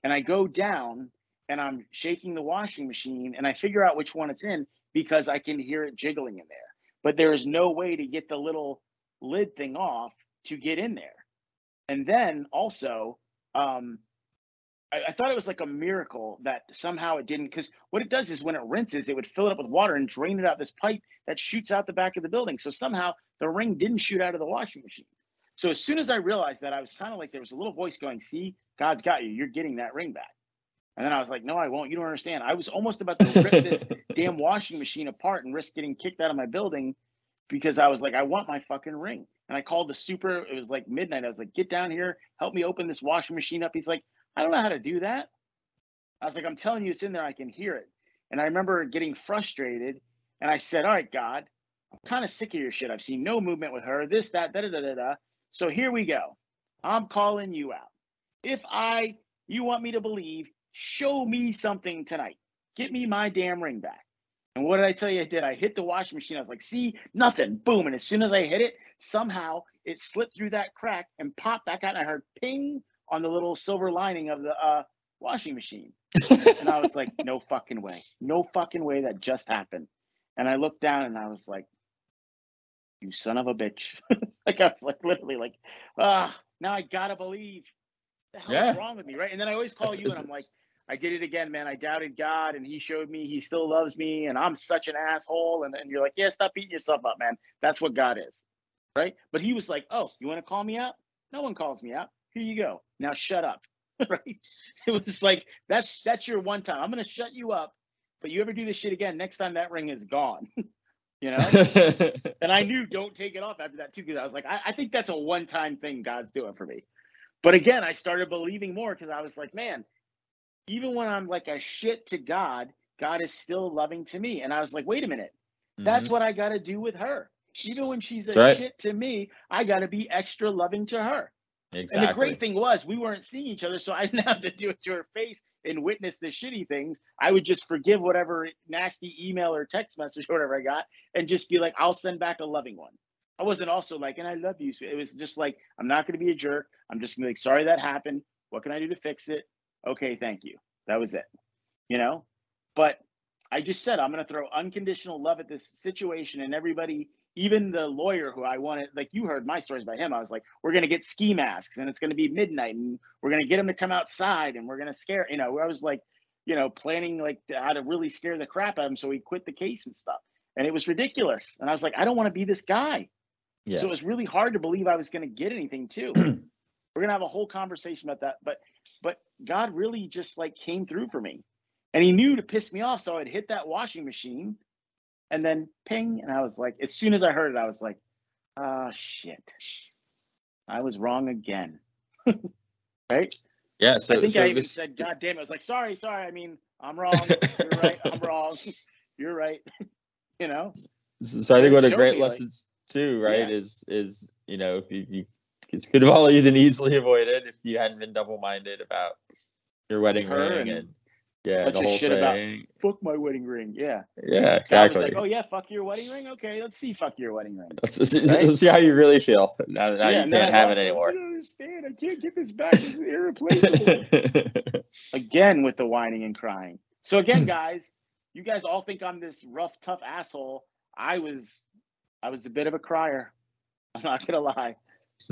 And I go down and I'm shaking the washing machine and I figure out which one it's in because I can hear it jiggling in there. But there is no way to get the little lid thing off to get in there. And then also, I thought it was like a miracle that somehow it didn't, because what it does is when it rinses, it would fill it up with water and drain it out this pipe that shoots out the back of the building. So somehow the ring didn't shoot out of the washing machine. So as soon as I realized that, I was kind of like, there was a little voice going, see, God's got you. You're getting that ring back. And then I was like, no, I won't. You don't understand. I was almost about to rip this damn washing machine apart and risk getting kicked out of my building because I was like, I want my fucking ring. And I called the super, it was like midnight. I was like, get down here, help me open this washing machine up. He's like, I don't know how to do that. I was like, I'm telling you, it's in there. I can hear it. And I remember getting frustrated. And I said, all right, God, I'm kind of sick of your shit. I've seen no movement with her, this, that, da-da-da-da-da. So here we go. I'm calling you out. If you want me to believe, show me something tonight. Get me my damn ring back. And what did I tell you I did? I hit the washing machine. I was like, see, nothing. Boom. And as soon as I hit it, somehow it slipped through that crack and popped back out. And I heard ping on the little silver lining of the washing machine. And I was like, no fucking way. No fucking way that just happened. And I looked down and I was like, you son of a bitch. Like I was like literally like, now I gotta believe. What the hell is wrong with me, right? And then I always call you and I'm like, I did it again, man. I doubted God and he showed me he still loves me and I'm such an asshole. And you're like, yeah, stop beating yourself up, man. That's what God is, right? But he was like, oh, you want to call me out? No one calls me out. Here you go. Now shut up, right? It was like, that's your one time. I'm going to shut you up, but you ever do this shit again, next time that ring is gone, you know? And I knew don't take it off after that too, because I was like, I think that's a one-time thing God's doing for me. But again, I started believing more because I was like, man, even when I'm like a shit to God, God is still loving to me. And I was like, wait a minute, that's what I got to do with her. Even when she's a shit to me, I got to be extra loving to her. Exactly. And the great thing was we weren't seeing each other, so I didn't have to do it to her face and witness the shitty things. I would just forgive whatever nasty email or text message or whatever I got and just be like, I'll send back a loving one. I wasn't also like, and I love you. So it was just like, I'm not going to be a jerk. I'm just going to be like, sorry that happened. What can I do to fix it? Okay, thank you. That was it, you know? But I just said, I'm going to throw unconditional love at this situation, and everybody, even the lawyer who I wanted, like you heard my stories by him. I was like, we're going to get ski masks and it's going to be midnight and we're going to get him to come outside and we're going to scare, you know, I was like, you know, planning like how to really scare the crap out of him. So he quit the case and stuff. And it was ridiculous. And I was like, I don't want to be this guy. Yeah. So it was really hard to believe I was going to get anything too. We're going to have a whole conversation about that. But God really just like came through for me, and he knew to piss me off. So I'd hit that washing machine and then ping. And I was like, as soon as I heard it, I was like, oh shit, I was wrong again. Right. Yeah. So I think I even said, God damn it. I was like, sorry. I mean, I'm wrong. You're right. I'm wrong. You're right. You know? So I think one of the great lessons. too, right? Yeah. Is if you this could have all been easily avoided if you hadn't been double-minded about your wedding Her ring and and the such a whole shit about thing. fuck my wedding ring. Yeah. Yeah, Now I'm just like, exactly. oh yeah, fuck your wedding ring. Okay, let's see, fuck your wedding ring. Let's Right? see how you really feel. Now Yeah. you And then can't I have it lost it. You anymore. don't understand. I can't get this back. It's irreplaceable. Again with the whining and crying. So again, guys, you guys all think I'm this rough, tough asshole. I was a bit of a crier. I'm not gonna lie.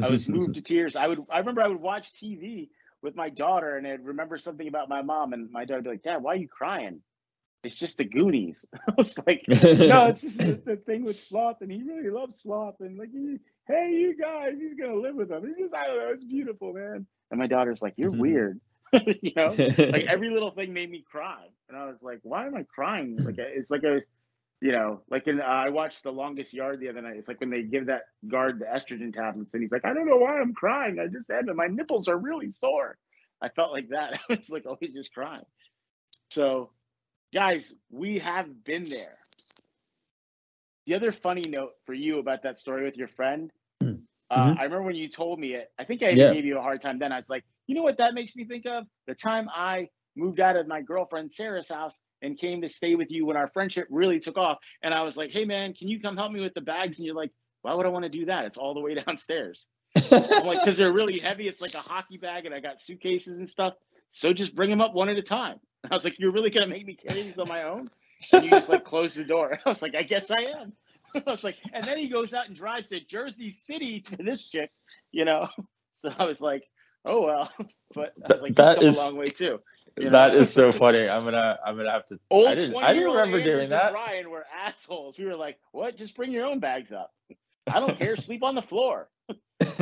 I was moved to tears. I remember I would watch TV with my daughter and I'd remember something about my mom and my daughter would be like, Dad, why are you crying? It's just the Goonies. I was like, no, it's just the thing with Sloth, and he really loves Sloth, and like, hey, you guys, he's gonna live with him. It's just, I don't know, it's beautiful, man. And my daughter's like, you're weird, like every little thing made me cry, and I was like, why am I crying? Like it's like a, like in I watched The Longest Yard the other night. It's like when they give that guard the estrogen tablets, and he's like, I don't know why I'm crying. I just had them. My nipples are really sore. I felt like that. I was like always just crying. So. Guys, we have been there. The other funny note for you about that story with your friend, I remember when you told me it, I think I even gave you a hard time then. I was like, you know what that makes me think of? The time I moved out of my girlfriend Sarah's house and came to stay with you when our friendship really took off. And I was like, hey, man, can you come help me with the bags? And you're like, why would I want to do that? It's all the way downstairs. I'm like, because they're really heavy. It's like a hockey bag and I got suitcases and stuff. So just bring them up one at a time. I was like, you're really going to make me carry these on my own? And you just like close the door. I was like, I guess I am. I was like, and then he goes out and drives to Jersey City to this chick, So I was like, oh, well, but I was like, he's come a long way too. That is so funny. I'm gonna have to. I didn't remember Anders doing that. and Brian were assholes. We were like, what? Just bring your own bags up. I don't care. Sleep on the floor.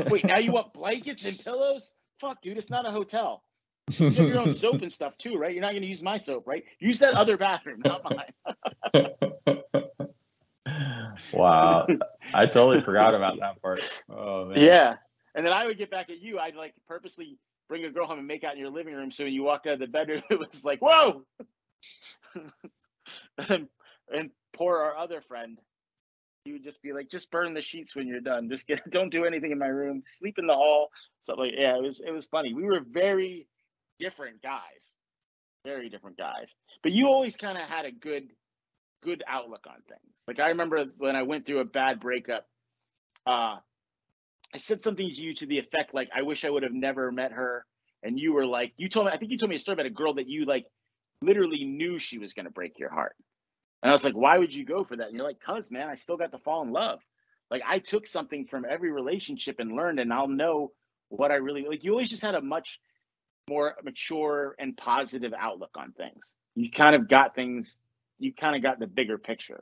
Wait, now you want blankets and pillows? Fuck, dude, it's not a hotel. You have your own soap and stuff too, right? You're not going to use my soap, right? Use that other bathroom, not mine. Wow. I totally forgot about that part. Oh, man. Yeah. And then I would get back at you. I'd like purposely bring a girl home and make out in your living room. So when you walked out of the bedroom, it was like, whoa. and poor our other friend. He would just be like, just burn the sheets when you're done. Just don't do anything in my room. Sleep in the hall. So like, yeah, it was funny. We were very different guys. Very different guys. But you always kind of had a good outlook on things. Like I remember when I went through a bad breakup, I said something to you to the effect like, I wish I would have never met her. And you were like, I think you told me a story about a girl that you like literally knew she was going to break your heart. And I was like, why would you go for that? And you're like, cuz man, I still got to fall in love. Like I took something from every relationship and learned, and I'll know what I really like. You always just had a much more mature and positive outlook on things. You kind of got the bigger picture.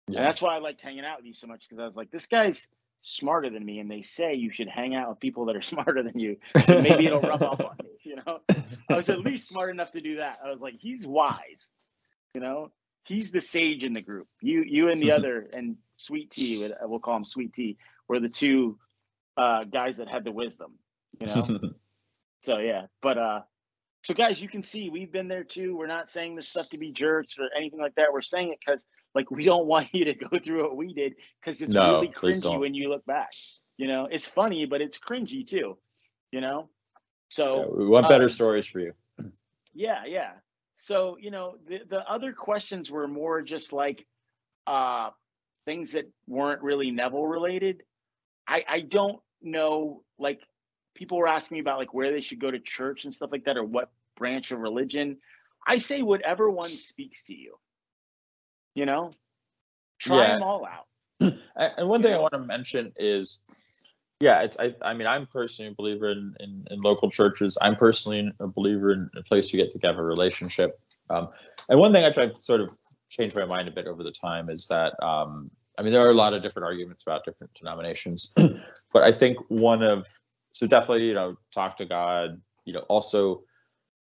Yeah. And that's why I liked hanging out with you so much, because I was like, this guy's smarter than me, and they say you should hang out with people that are smarter than you, so maybe it'll rub off on me. I was at least smart enough to do that. I was like, he's wise, he's the sage in the group. You and the other, and Sweet Tea, we'll call him Sweet Tea, were the two guys that had the wisdom, So yeah, but so guys, you can see we've been there too. We're not saying this stuff to be jerks or anything like that. We're saying it because like we don't want you to go through what we did, because it's really cringy when you look back. It's funny, but it's cringy too. So we want better stories for you. Yeah. So the other questions were more just like things that weren't really Neville related. I don't know, like people were asking me about like where they should go to church and stuff like that, or what branch of religion. I say whatever one speaks to you. Try them all out. And one thing I want to mention is, I mean, I'm personally a believer in local churches. I'm personally a believer in a place you get to have a relationship. And one thing I tried to sort of change my mind a bit over the time is that, I mean, there are a lot of different arguments about different denominations, but I think so definitely, talk to God, also,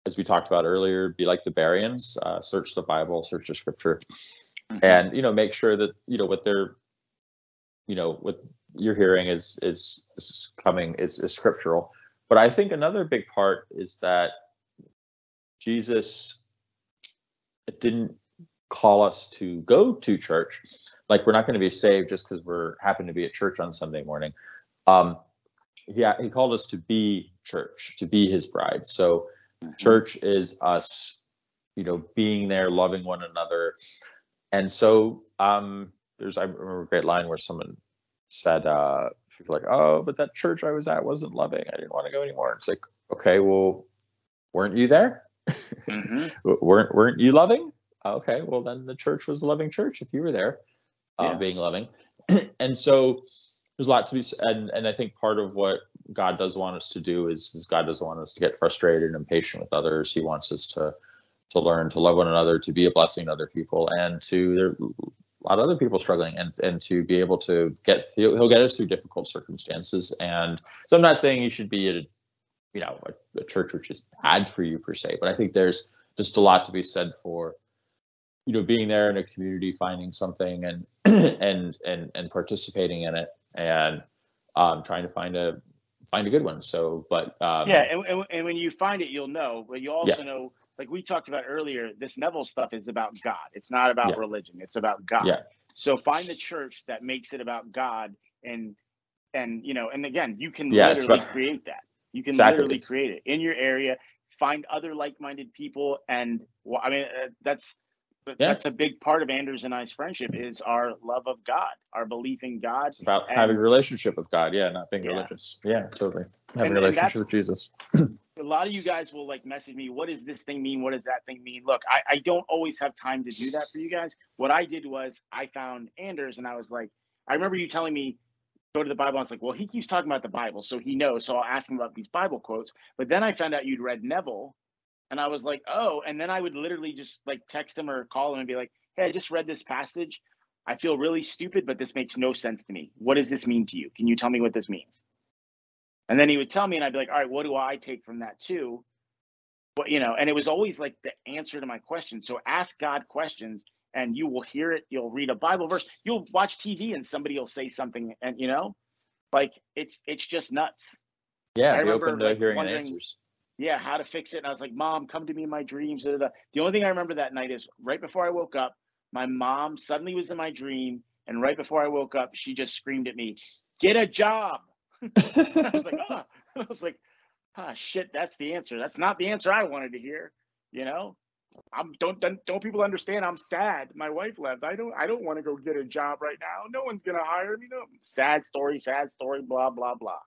as we talked about earlier, be like the Bereans, search the Bible, search the scripture, and, make sure that, what they're, what you're hearing is coming is scriptural. But I think another big part is that Jesus didn't call us to go to church, like we're not going to be saved just because we're happen to be at church on Sunday morning. He called us to be church, to be his bride. So church is us, being there, loving one another. And so I remember a great line where someone said, people like, oh, but that church I was at wasn't loving. I didn't want to go anymore. It's like, okay, well, weren't you there? Weren't you loving? Okay, well then the church was a loving church if you were there, being loving. And so there's a lot to be said, and I think part of what God does want us to do is God doesn't want us to get frustrated and impatient with others. He wants us to learn to love one another, to be a blessing to other people, and there are a lot of other people struggling, and to be able to he'll get us through difficult circumstances. And so I'm not saying you should be at a church which is bad for you per se, but I think there's just a lot to be said for being there in a community, finding something and participating in it, and trying to find a good one. So, but and when you find it, you'll know. But you also know, like we talked about earlier, this Neville stuff is about God. It's not about religion. It's about God. Yeah. So find the church that makes it about God, and again, you can literally create that. You can literally create it in your area. Find other like-minded people, and that's a big part of Anders and I's friendship is our love of God, our belief in God. It's about having a relationship with God, not being religious. Yeah, totally. Having a relationship with Jesus. A lot of you guys will message me, what does this thing mean? What does that thing mean? Look, I don't always have time to do that for you guys. What I did was I found Anders, and I was like, I remember you telling me, go to the Bible. I was like, well, he keeps talking about the Bible, so he knows. So I'll ask him about these Bible quotes. But then I found out you'd read Neville. And I was like, oh, and then I would literally just text him or call him and be like, hey, I just read this passage. I feel really stupid, but this makes no sense to me. What does this mean to you? Can you tell me what this means? And then he would tell me, and I'd be like, all right, what do I take from that too? But, and it was always the answer to my question. So ask God questions and you will hear it. You'll read a Bible verse. You'll watch TV and somebody will say something and, it's just nuts. Yeah, I remember open to hearing answers. Yeah, how to fix it. And I was like, Mom, come to me in my dreams. The only thing I remember that night is right before I woke up, my mom suddenly was in my dream. And right before I woke up, she just screamed at me, get a job. I was like, shit, that's the answer. That's not the answer I wanted to hear. Don't people understand? I'm sad. My wife left. I don't want to go get a job right now. No one's going to hire me. No. Sad story, blah, blah, blah.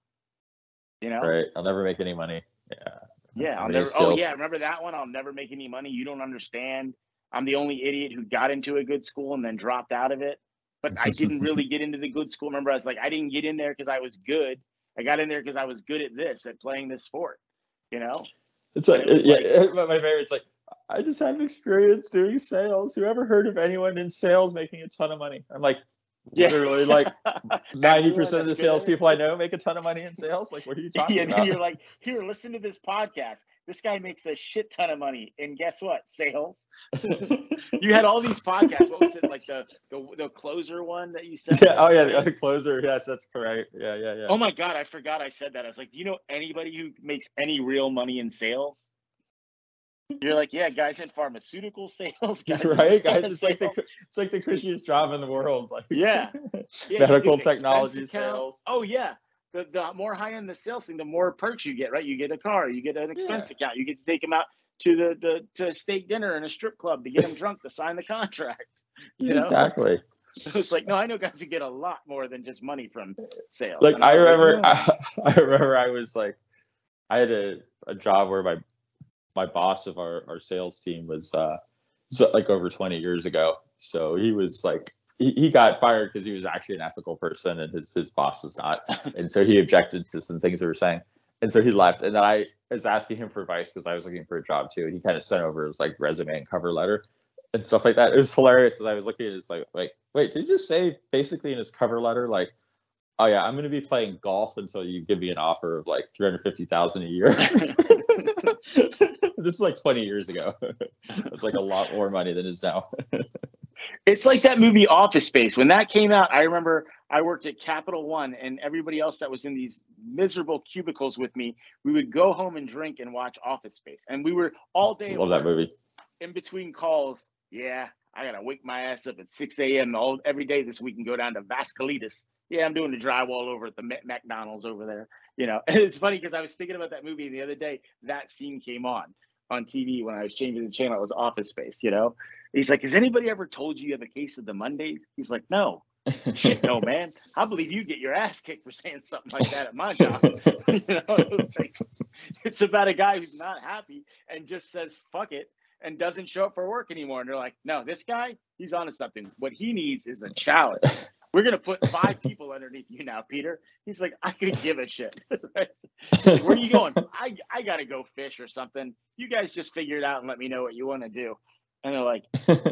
Right. I'll never make any money. Yeah. Yeah, I'll never. Oh yeah, remember that one? I'll never make any money. You don't understand. I'm the only idiot who got into a good school and then dropped out of it. But I didn't really get into the good school. Remember, I was like, I didn't get in there because I was good. I got in there because I was good at playing this sport. It's my favorite's I just have experience doing sales. Who ever heard of anyone in sales making a ton of money? I'm like, literally 90% of the salespeople I know make a ton of money in sales. What are you talking about? And you're like, here, listen to this podcast. This guy makes a shit ton of money. And guess what? Sales. You had all these podcasts. What was it? The closer one that you said? Yeah. Oh yeah. The closer. Yes, that's correct. Yeah. Oh my God. I forgot I said that. I was like, do you know anybody who makes any real money in sales? You're like, yeah, guys in pharmaceutical sales, guys. Right, guys. It's like the cushiest job in the world. Medical technology sales. Oh yeah, the more high end the sales thing, the more perks you get. Right, you get a car, you get an expense account, you get to take them out to to a steak dinner and a strip club to get them drunk to sign the contract. Exactly. It's like, no, I know guys who get a lot more than just money from sales. I remember I was I had a job where my boss of our sales team was over 20 years ago. So he was he got fired because he was actually an ethical person and his boss was not. And so he objected to some things they were saying. And so he left. And then I was asking him for advice because I was looking for a job too. And he kind of sent over his resume and cover letter and stuff like that. It was hilarious as I was looking at his wait, did you just say basically in his cover letter, oh yeah, I'm going to be playing golf until you give me an offer of $350,000 a year. This is 20 years ago. It's a lot more money than is now. It's like that movie Office Space. When that came out, I remember I worked at Capital One and everybody else that was in these miserable cubicles with me, we would go home and drink and watch Office Space. And we were all day. Love that movie. In between calls, Yeah, I gotta wake my ass up at 6 a.m. every day this week and go down to Vasculitis. Yeah, I'm doing the drywall over at the McDonald's over there. And it's funny because I was thinking about that movie the other day. That scene came on TV when I was changing the channel. It was Office Space. He's like, "Has anybody ever told you have a case of the Mondays?" He's like, "No." Shit, no, man. I believe you get your ass kicked for saying something like that at my job. It's about a guy who's not happy and just says fuck it and doesn't show up for work anymore. And they're like, "No, this guy, he's onto something. What he needs is a challenge. We're gonna put 5 people underneath you now, Peter." He's like, "I could give a shit." He's like, "Where are you going?" I gotta go fish or something. You guys just figure it out and let me know what you want to do. And they're like,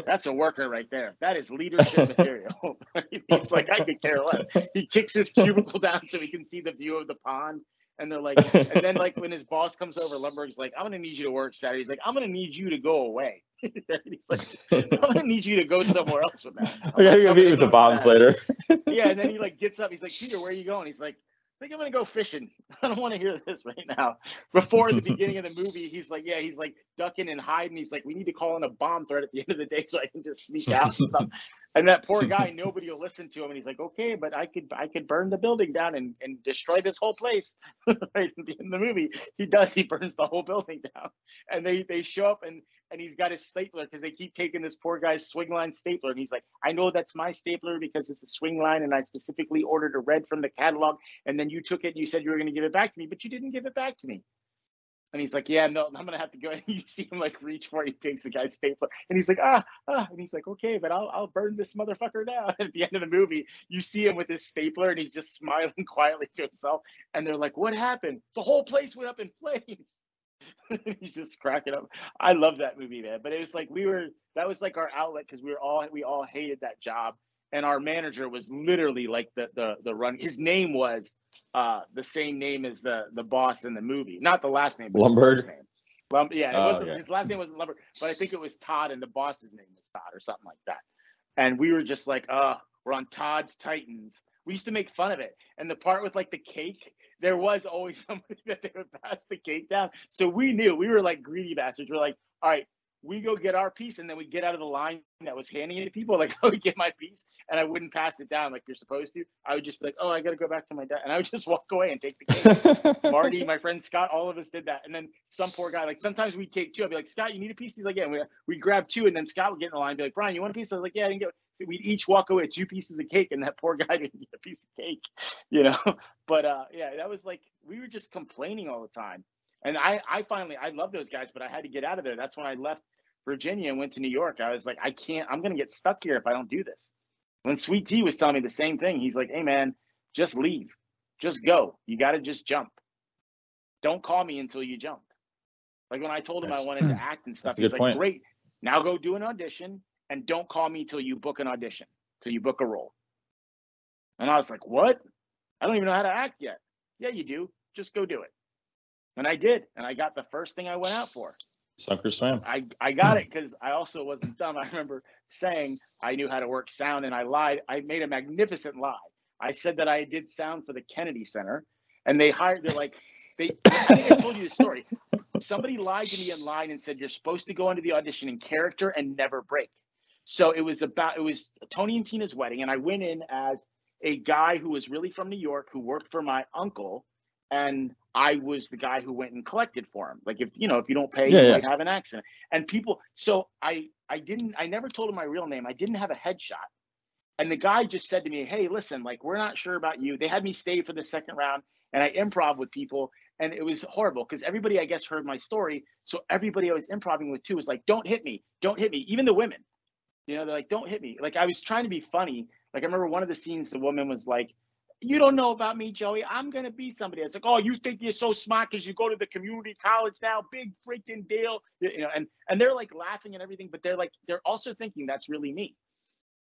"That's a worker right there. That is leadership material." He's like, "I could care less." He kicks his cubicle down so he can see the view of the pond. And they're like, and then like when his boss comes over, Lumberg's like, "I'm gonna need you to work Saturday." He's like, "I'm gonna need you to go away." He's like, "I'm gonna need you to go somewhere else with that. I gotta go meet with the Bobs later. Yeah, and then he like gets up. He's like, "Peter, where are you going?" He's like, "I think I'm gonna go fishing." I don't want to hear this right now. Before the beginning of the movie, he's like ducking and hiding. He's like, "We need to call in a bomb threat at the end of the day so I can just sneak out and stuff." And that poor guy, nobody will listen to him. And he's like, "Okay, but I could burn the building down and destroy this whole place." Right in the movie, he does. He burns the whole building down. And they show up and he's got his stapler because they keep taking this poor guy's swing line stapler. And he's like, "I know that's my stapler because it's a swing line and I specifically ordered a red from the catalog. And then you took it and you said you were going to give it back to me, but you didn't give it back to me." And he's like, "Yeah, no, I'm going to have to go." And you see him like reach for it. He takes the guy's stapler and he's like, ah. And he's like, "Okay, but I'll burn this motherfucker down." And at the end of the movie, you see him with his stapler and he's just smiling quietly to himself. And they're like, "What happened?" "The whole place went up in flames." He's just cracking up. I love that movie, man. But it was like that was like our outlet because we all hated that job. And our manager was literally like the run. His name was the same name as the boss in the movie. Not the last name, but Lumberg. his name. Yeah, it wasn't. Yeah. His last name wasn't Lumberg, but I think it was Todd, and the boss's name was Todd or something like that. And we were just like, we're on Todd's Titans. We used to make fun of it. And the part with like the cake, there was always somebody that they would pass the cake down. So we knew we were like greedy bastards. We're like, all right, we go get our piece, and then we get out of the line that was handing it to people. Like, I would get my piece, and I wouldn't pass it down like you're supposed to. I would just be like, "Oh, I got to go back to my dad," and I would just walk away and take the cake. Marty, my friend Scott, all of us did that. And then some poor guy, like sometimes we'd take 2. I'd be like, "Scott, you need a piece?" He's like, "Yeah." And we'd grab 2, and then Scott would get in the line and be like, "Brian, you want a piece?" I was like, "Yeah, I didn't get it." So we'd each walk away with 2 pieces of cake, and that poor guy didn't get a piece of cake, But yeah, that was like, we were just complaining all the time. And I love those guys, but I had to get out of there. That's when I left Virginia and went to New York. I was like, I'm going to get stuck here if I don't do this. When Sweet Tea was telling me the same thing, he's like, "Hey man, just leave, just go. You got to just jump. Don't call me until you jump." Like when I told him I wanted to act and stuff, he's like, point. "Great, now go do an audition and don't call me till you book an audition, till you book a role." And I was like, "What? I don't even know how to act yet." "Yeah, you do. Just go do it." And I did. And I got the first thing I went out for. Sunk or swim. I got it because I also wasn't dumb. I remember saying I knew how to work sound, and I lied. I made a magnificent lie. I said that I did sound for the Kennedy Center, and I think I told you the story. Somebody lied to me in line and said, "You're supposed to go into the audition in character and never break." So it was Tony and Tina's wedding, and I went in as a guy who was really from New York who worked for my uncle, and I was the guy who went and collected for him. Like if you don't pay, you might have an accident. And people, so I never told him my real name. I didn't have a headshot. And the guy just said to me, "Hey, listen, like we're not sure about you." They had me stay for the second round, and I improv with people, and it was horrible because everybody, I guess, heard my story. So everybody I was improvising with too was like, "Don't hit me, don't hit me." Even the women, they're like, "Don't hit me." Like I was trying to be funny. Like I remember one of the scenes, the woman was like, "You don't know about me, Joey. I'm going to be somebody." It's like, "Oh, you think you're so smart because you go to the community college now? Big freaking deal." And they're like laughing and everything, but they're also thinking that's really me.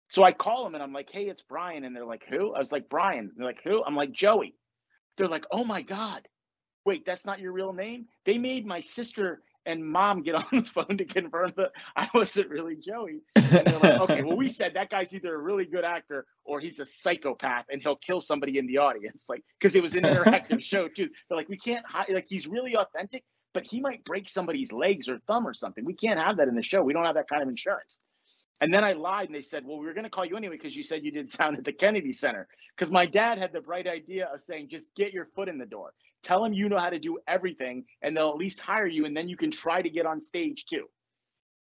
So I call them and I'm like, "Hey, it's Brian." And they're like, "Who?" I was like, "Brian." They're like, "Who?" I'm like, "Joey." They're like, "Oh my God. Wait, that's not your real name?" They made my sister and mom get on the phone to confirm that I wasn't really Joey. And they're like, "Okay, well, we said that guy's either a really good actor or he's a psychopath and he'll kill somebody in the audience." Like, because it was an interactive show too. They're like, "We can't hide, like he's really authentic, but he might break somebody's legs or thumb or something. We can't have that in the show. We don't have that kind of insurance." And then I lied and they said, well, we were going to call you anyway because you said you did sound at the Kennedy Center. Because my dad had the bright idea of saying, just get your foot in the door. Tell them you know how to do everything and they'll at least hire you and then you can try to get on stage too.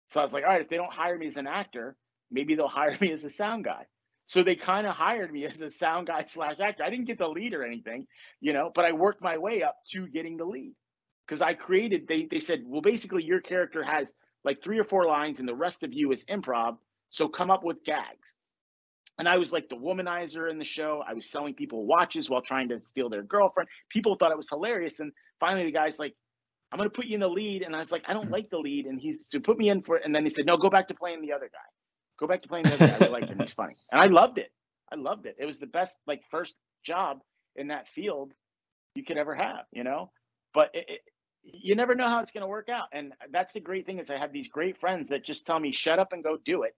So I was like, all right, if they don't hire me as an actor, maybe they'll hire me as a sound guy. So they kind of hired me as a sound guy / actor. I didn't get the lead or anything, but I worked my way up to getting the lead. Because I created, they said, well, basically your character has like 3 or 4 lines and the rest of you is improv. So come up with gags. And I was like the womanizer in the show. I was selling people watches while trying to steal their girlfriend. People thought it was hilarious. And finally the guy's like, I'm going to put you in the lead. And I was like, I don't like the lead. And he's to put me in for it. And then he said, no, go back to playing the other guy. Go back to playing the other guy. I really like him. He's funny. And I loved it. It was the best first job in that field you could ever have, But you never know how it's going to work out. And that's the great thing is I have these great friends that just tell me, shut up and go do it.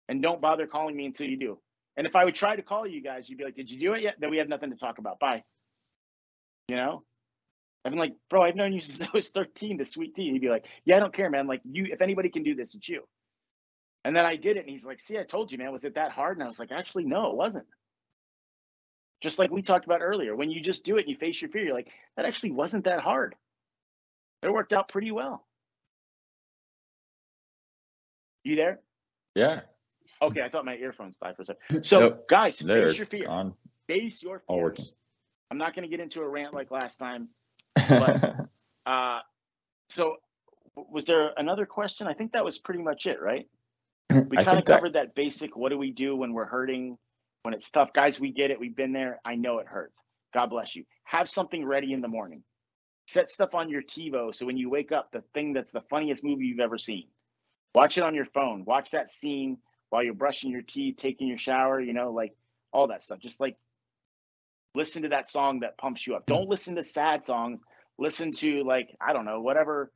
And don't bother calling me until you do. And if I would try to call you guys, you'd be like, did you do it yet? Then we have nothing to talk about. Bye. I've been like, bro, I've known you since I was 13 to sweet tea. He'd be like, yeah, I don't care, man. Like if anybody can do this, it's you. And then I did it. And he's like, see, I told you, man, was it that hard? And I was like, actually, no, it wasn't. Just like we talked about earlier, when you just do it and you face your fear, you're like, that actually wasn't that hard. It worked out pretty well. You there? Yeah. Okay, I thought my earphones died for a second. So, guys, face your fear. Face your fear. All working. I'm not going to get into a rant like last time. But, so, was there another question? I think that was pretty much it, right? We kind of covered that basic, what do we do when we're hurting, when it's tough? Guys, we get it. We've been there. I know it hurts. God bless you. Have something ready in the morning. Set stuff on your TiVo so when you wake up, the thing that's the funniest movie you've ever seen. Watch it on your phone. Watch that scene while you're brushing your teeth, taking your shower, all that stuff. Just listen to that song that pumps you up. Don't listen to sad songs. Listen to I don't know, whatever.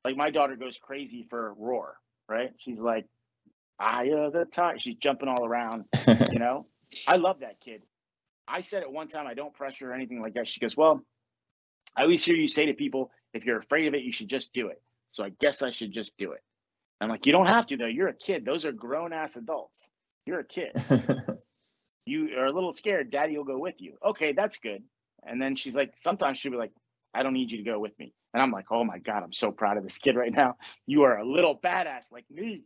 My daughter goes crazy for Roar, right? She's like, eye of the tiger. She's jumping all around, I love that kid. I said it one time, I don't pressure or anything like that. She goes, well, I always hear you say to people, if you're afraid of it, you should just do it. So I guess I should just do it. I'm like, you don't have to, though. You're a kid. Those are grown-ass adults. You're a kid. You are a little scared. Daddy will go with you. Okay, that's good. And then she's like, sometimes she'll be like, I don't need you to go with me. And I'm like, oh, my God, I'm so proud of this kid right now. You are a little badass like me,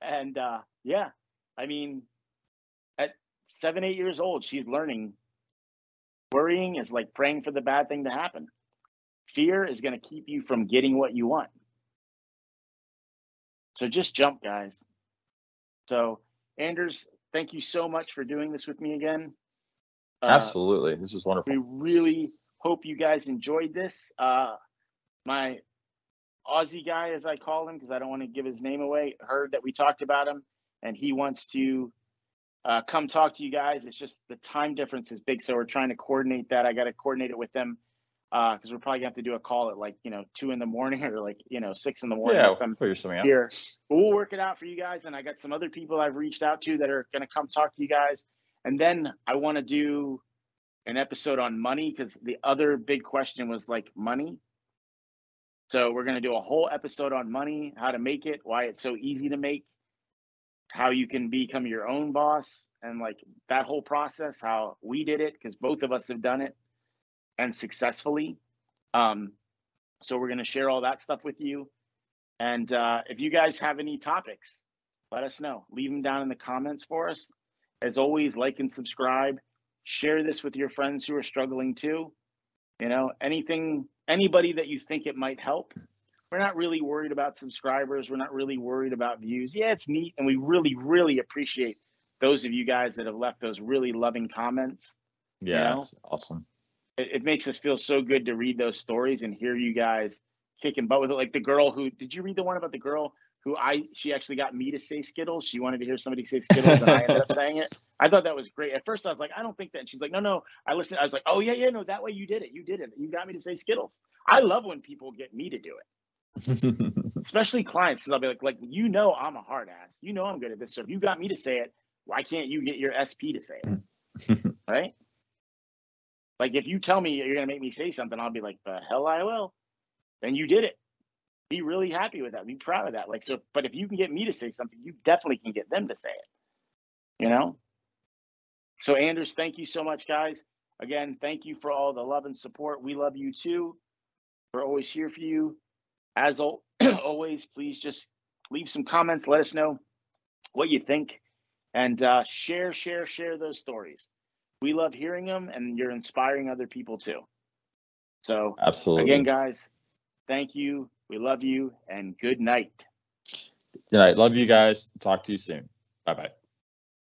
And, yeah, I mean, at 7, 8 years old, she's learning. Worrying is like praying for the bad thing to happen. Fear is going to keep you from getting what you want. So just jump, guys. So, Anders, thank you so much for doing this with me again. Absolutely. This is wonderful. We really hope you guys enjoyed this. My Aussie guy, as I call him, because I don't want to give his name away, heard that we talked about him, and he wants to come talk to you guys. It's just the time difference is big, so we're trying to coordinate that. I got to coordinate it with them. Because we're probably gonna have to do a call at 2 in the morning or 6 in the morning. Yeah, we'll figure something out here. But we'll work it out for you guys. And I got some other people I've reached out to that are gonna come talk to you guys. And then I want to do an episode on money because the other big question was money. So we're gonna do a whole episode on money, how to make it, why it's so easy to make, how you can become your own boss, and that whole process, how we did it, because both of us have done it. And successfully. So we're going to share all that stuff with you. And if you guys have any topics, let us know. Leave them down in the comments for us. As always, like and subscribe. Share this with your friends who are struggling too. Anybody that you think it might help. We're not really worried about subscribers. We're not really worried about views. Yeah, it's neat. And we really, really appreciate those of you guys that have left those really loving comments. Yeah, it's awesome. It makes us feel so good to read those stories and hear you guys kicking butt with it. Like the girl who, did you read the one about the girl who she actually got me to say Skittles? She wanted to hear somebody say Skittles and I ended up saying it. I thought that was great. At first I was like, I don't think that. And she's like, no, I listened. I was like, oh yeah, no, that way you did it. You did it. You got me to say Skittles. I love when people get me to do it. Especially clients, because I'll be like, I'm a hard ass. I'm good at this. So if you got me to say it, why can't you get your SP to say it? Right? If you tell me you're going to make me say something, I'll be like, the hell I will. Then you did it. be really happy with that. Be proud of that. Like, so, but if you can get me to say something, you definitely can get them to say it, you know? So Anders, thank you so much, guys. Again, thank you for all the love and support. We love you too. We're always here for you. As always, please just leave some comments. Let us know what you think, and share those stories. We love hearing them, and you're inspiring other people too. So Absolutely. again, guys, thank you. We love you, and good night. Good night. Love you guys. Talk to you soon. Bye-bye.